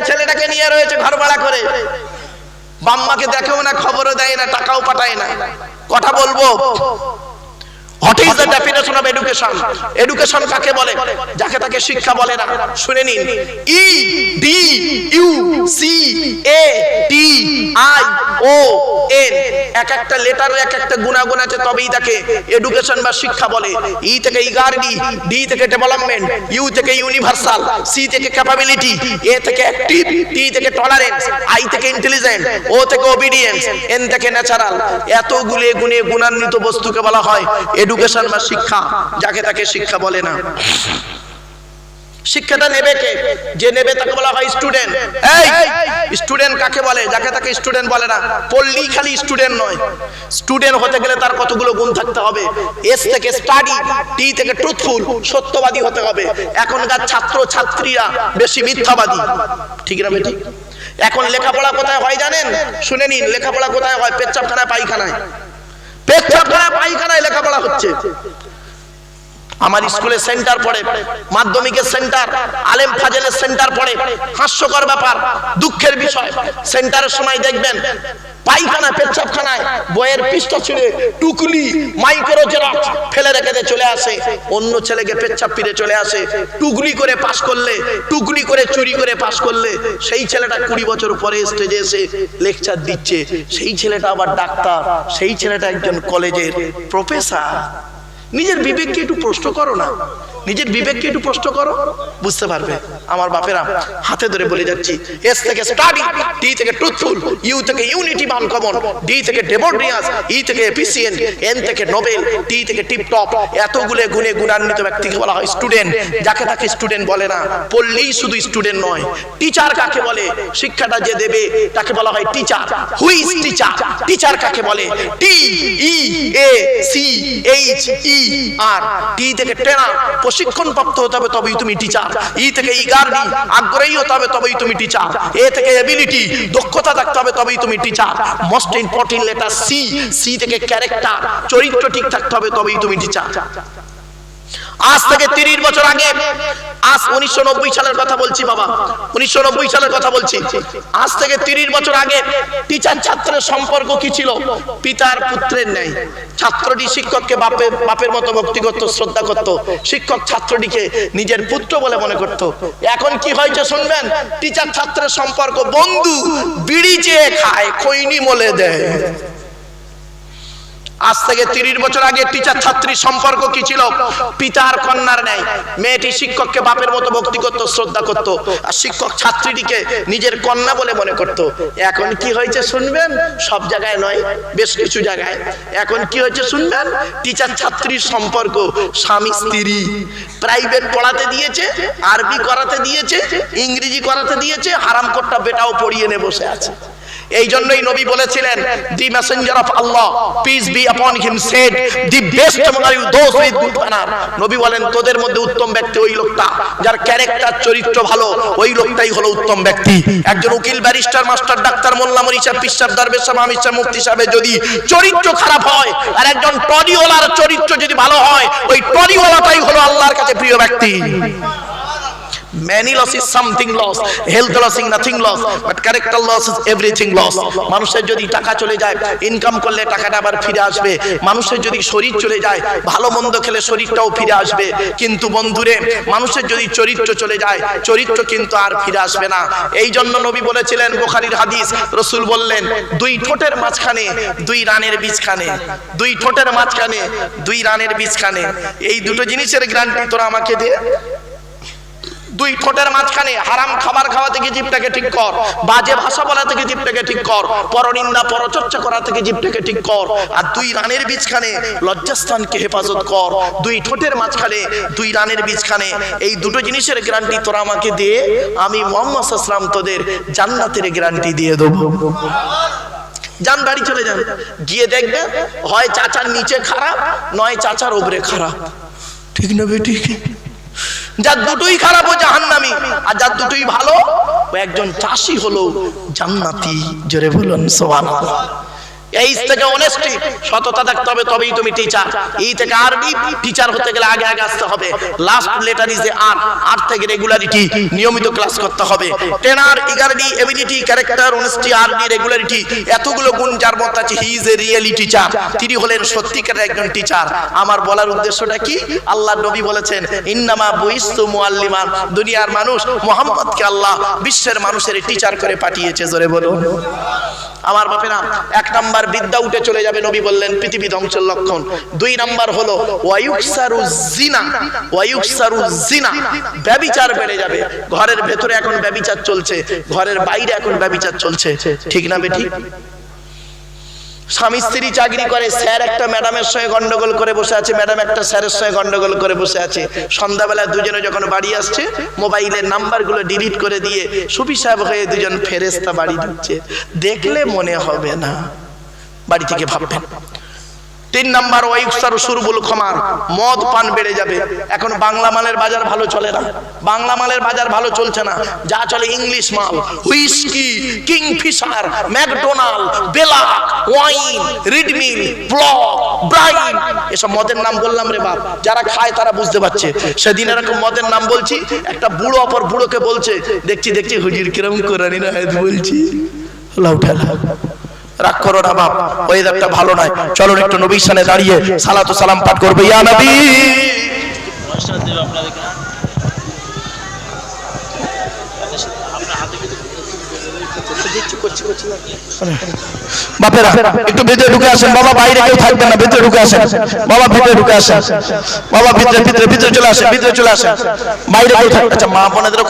ছেলেটাকে নিয়ে রয়েছে ঘর ভাড়া করে। বাম্মাকে দেখেও না, খবরও দেয় না, টাকাও পাঠায় না। কথা বলবো, what is the definition of education? Education কাকে বলে? যাকে তাকে শিক্ষা বলে না। শুনে নিন, E D U C A T I O N, এক একটা লেটারের এক একটা গুণাগুণ আছে, তবেই তাকে এডুকেশন বা শিক্ষা বলে। ই থেকে ইগারডি, ডি থেকে ডেভেলপমেন্ট, ইউ থেকে ইউনিভার্সাল, সি থেকে ক্যাপাবিলিটি, এ থেকে অ্যাক্টিভ, টি থেকে টলারেন্স, আই থেকে ইন্টেলিজেন্ট, ও থেকে ওবিডিয়েন্স, এন থেকে ন্যাচারাল। এতগুলো গুণে গুণান্বিত বস্তুকে বলা হয় এডুকেশন বা শিক্ষা। যাকে তাকে শিক্ষা বলে না। শিক্ষাটা নেবে কে? যে নেবে তাকে বলা হয় স্টুডেন্ট। এই স্টুডেন্ট কাকে বলে? যাকে তাকে স্টুডেন্ট বলে না। পড়লেই খালি স্টুডেন্ট নয়, স্টুডেন্ট হতে গেলে তার কতগুলো গুণ থাকতে হবে। এস থেকে স্টাডি, টি থেকে ট্রুথফুল, সত্যবাদী হতে হবে। এখনকার ছাত্র ছাত্রীরা বেশি মিথ্যাবাদী। ঠিক না বেটি? এখন লেখাপড়া কোথায় হয় জানেন? শুনে নিন, লেখাপড়া কোথায় হয়? পেচ্ছাপখানায়, পায়খানায়। পেচ্ছাপখানায়, পায়খানায় লেখাপড়া হচ্ছে। আমার স্কুলের সেন্টার পড়ে, মাধ্যমিকের সেন্টার, আলেম ফাজেলের সেন্টার পড়ে। হাস্যকর ব্যাপার, দুঃখের বিষয়। সেন্টারের সময় দেখবেন পায়খানা পেচ্ছাবখানায় বইয়ের পৃষ্ঠা ছিঁড়ে টুকলি মাইক্রো জেরক্স ফেলে রেখে দিয়ে চলে আসে, অন্য ছেলেকে পেচ্ছাব ফিরে চলে আসে। টুকলি করে পাস করলে, টুকলি করে চুরি করে পাস করলে সেই ছেলেটা 20 বছর পরে স্টেজে এসে লেকচার দিচ্ছে, সেই ছেলেটা আবার ডাক্তার, সেই ছেলেটা একজন কলেজের প্রফেসর। নিজের বিবেককে একটু প্রশ্ন করো না, নিজের বিবেককে একটু প্রশ্ন করো, বুঝতে পারবে। আমার বাপেরা হাতে ধরে বলে যাচ্ছি, এস থেকে স্টাডি, টি থেকে ট্রুথফুল, ইউ থেকে ইউনিটি আনকমন, ডি থেকে ডেমোক্রেসি, ই থেকে এফিসিয়েন্ট, এন থেকে নোবেল, টি থেকে টিপটপ। এতগুলো গুণে গুণান্বিত ব্যক্তিকে বলা হয় স্টুডেন্ট। যাকে তাকে স্টুডেন্ট বলে না, পড়লেই শুধু স্টুডেন্ট নয়। টিচার কাকে বলে? শিক্ষাটা যে দেবে তাকে বলা হয় teacher. Who is teacher? Teacher কাকে বলে? টি ই এ সি এইচ ই আর। টি থেকে ট্রেনার, প্রশিক্ষণ প্রাপ্ত হতে হবে তবেই তুমি টিচার। ই থেকে ইগারডি, আগ্রহী হতে হবে তবেই তুমি টিচার। এ থেকে এবিলিটি, দক্ষতা থাকতে হবে তবেই তুমি teacher. Most important letter C, C থেকে ক্যারেক্টার, চরিত্র ঠিক থাকতে হবে তবেই তুমি টিচার। আজ থেকে 30 বছর আগে, আজ 1990 সালের কথা বলছি বাবা, 1990 সালের কথা বলছি। আজ থেকে 30 বছর আগে টিচার ছাত্রের সম্পর্ক কি ছিল? পিতার পুত্রের ন্যায়। ছাত্রটি শিক্ষককে বাপের মতো ভক্তি করত, শ্রদ্ধা করত। শিক্ষক ছাত্রটিকে নিজের পুত্র বলে মনে করত। এখন কি হয়েছে শুনবেন? টিচার ছাত্রের সম্পর্ক বন্ধু, বিড়ি চেয়ে খায়, খৈনি মলে দেয়। আজ থেকে 30 বছর আগে টিচার ছাত্রীর সম্পর্ক কি ছিল? পিতার কন্যার ন্যায়। মেয়েটি শিক্ষককে বাপের মতো ভক্তি করত, শ্রদ্ধা করত, আর শিক্ষক ছাত্রীটিকে নিজের কন্যা বলে মনে করত। এখন কি হয়েছে শুনবেন? সব জায়গায় নয়, বেশ কিছু জায়গায়। এখন কি হয়েছে শুনবেন? টিচার ছাত্রীর সম্পর্ক স্বামী স্ত্রী। প্রাইভেট পড়াতে দিয়েছে, আরবি করাতে দিয়েছে, ইংরেজি করাতে দিয়েছে, হারামখোরটা বেটাও পড়িয়ে নিয়ে বসে আছে। এই জন্যই নবী বলেছিলেন, the messenger of Allah peace be upon him said, the best among you those with good manner. নবী বলেন, তোদের মধ্যে উত্তম ব্যক্তি ওই লোকটা যার ক্যারেক্টার, চরিত্র ভালো, ওই লোকটাই হলো উত্তম ব্যক্তি। একজন উকিল, ব্যারিস্টার, মাস্টার, ডাক্তার, মোল্লা, মনি সাহেব, পীর সাহেব, দরবেশ সাহেব, আমির সাহেব, মুফতি সাহেবের যদি চরিত্র খারাপ হয়, আর একজন টরিওয়ালার চরিত্র যদি ভালো হয়, ওই টরিওয়ালাটাই হলো আল্লাহর কাছে প্রিয় ব্যক্তি। Many loss is something loss, health loss is nothing loss, but character loss is everything loss. মানুষের যদি টাকা চলে যায়, ইনকাম করলে টাকাটা আবার ফিরে আসবে। মানুষের যদি শরীর চলে যায়, ভালো মন্দ খেলে শরীরটাও ফিরে আসবে। কিন্তু বন্ধুরে, মানুষের যদি চরিত্র চলে যায়, চরিত্র কিন্তু আর ফিরে আসবে না। এই জন্য নবী বলেছিলেন, বুখারীর হাদিস, রাসূল বললেন, দুই ঠোঁটের মাঝখানে দুই রানের বীজখানে, দুই ঠোঁটের মাঝখানে দুই রানের বীজখানে, এই দুটো জিনিসের গ্যারান্টি তোরা আমাকে দে। দুই ঠোঁটের মাঝখানে হারাম খাবার খাওয়া থেকে জিভটাকে ঠিক কর, বাজে ভাষা বলা থেকে জিভটাকে ঠিক কর, পরনিন্দা পরচর্চা করা থেকে জিভটাকে ঠিক কর। আর দুই রানের বীজখানে লজ্জাস্থানকে হেফাজত কর। দুই ঠোঁটের মাঝখানে দুই রানের বীজখানে, এই দুটো জিনিসের গ্যারান্টি তোরা আমাকে দে, আমি মুহাম্মদ সাল্লাল্লাহু আলাইহি ওয়াসাল্লাম তোদের জান্নাতের গ্যারান্টি দিয়ে দেব। যান, বাড়ি চলে যান, গিয়ে দেখবে হয় চাচার নিচে খারাপ, নয় চাচার উপরে খারাপ। ঠিক না বেটি? যার দুটোই খারাপ ও জাহান্নামী, আর যার দুটোই ভালো ও একজন চাষী হলো জান্নাতি। জোরে বলুন সুবহানাল্লাহ। এই থেকে অনেস্টি, সততা থাকতে হবে, তবেই তুমি টিচার। এই থেকে আরবি, টিচার হতে গেলে আগে আগে আসতে হবে। লাস্ট লেটার ইজ আর, আর থেকে রেগুলারিটি, নিয়মিত ক্লাস করতে হবে। ট্রেনার, ইগারডি, এবিলিটি, ক্যারেক্টার, অনেস্টি, আরবি, রেগুলারিটি, এতগুলো গুণ যার মধ্যে আছে, he is a really teacher. তিনি হলেন সত্যিকারের একজন টিচার। আমার বলার উদ্দেশ্যটা কি? আল্লাহর নবী বলেছেন, ইন্নামা বুইস্তু মুআল্লিমান, দুনিয়ার মানুষ মুহাম্মদকে আল্লাহ বিশ্বের মানুষের টিচার করে পাঠিয়েছে। জোরে বলুন। আমার বাপেরা, 1 নাম্বার বিদ্যা উঠে চলে যাবে, নবী বললেন পৃথিবী ধ্বংসের লক্ষণ। 2 নাম্বার হলো ওয়ায়ুকসারু জিনা, ওয়ায়ুকসারু জিনা, ব্যভিচার বেড়ে যাবে। ঘরের ভেতরে এখন ব্যভিচার চলছে, ঘরের বাইরে এখন ব্যভিচার চলছে। ঠিক না বেটি? স্বামী স্ত্রী চাকরি করে, স্যার একটা ম্যাডামের সঙ্গে গন্ডগোল করে বসে আছে, ম্যাডাম একটা স্যারের সঙ্গে গন্ডগোল করে বসে আছে। সন্ধ্যাবেলা দুজনে যখন বাড়ি আসছে, মোবাইলের নাম্বারগুলো ডিলিট করে দিয়ে সুফি সাহেব হয়ে দুজন ফেরেশতা বাড়ি ঢুকছে। দেখলে মনে হবে না, বাড়ি থেকে ভাববেন। 3 নাম্বার ওয়াইকসারু শুরবুল খামার, মদ পান বেড়ে যাবে। এখন বাংলা মালের বাজার ভালো চলে না, বাংলা মালের বাজার ভালো চলছে না, যা চলে ইংলিশ মাল। হুইস্কি, কিংফিশার, ম্যাকডোনাল্ড, বেলা, ওয়াইন, রিডমিল, ব্লক, ব্রাইন, এসব মদের নাম বললাম রে বাপ। যারা খায় তারা বুঝতে পারছে। সেদিন এরকম মদের নাম বলছি, একটা বুড়ো অপর বুড়োকে বলছে, দেখছি হুজুর কিরম কোরআনের আয়াত বলছি, লাউ ঠালা রাগ করো না বাপ, ওয়েদারটা ভালো নয়, চলো একটু নবীর সামনে দাঁড়িয়ে সালাত ও সালাম পাঠ করবে। ইয়া নবী বাপেরা একটু ভিতরে ঢুকে আসেন বাবা, বাইরে কেউ থাকবেন না, ভিতরে ঢুকে আসেন বাবা, ভিতরে ঢুকে আসেন বাবা, ভিতরে ভিতরে ভিতরে চলে আসেন, ভিতরে চলে আসেন, বাইরে কেউ থাকবেন। আচ্ছা মা বোনেদের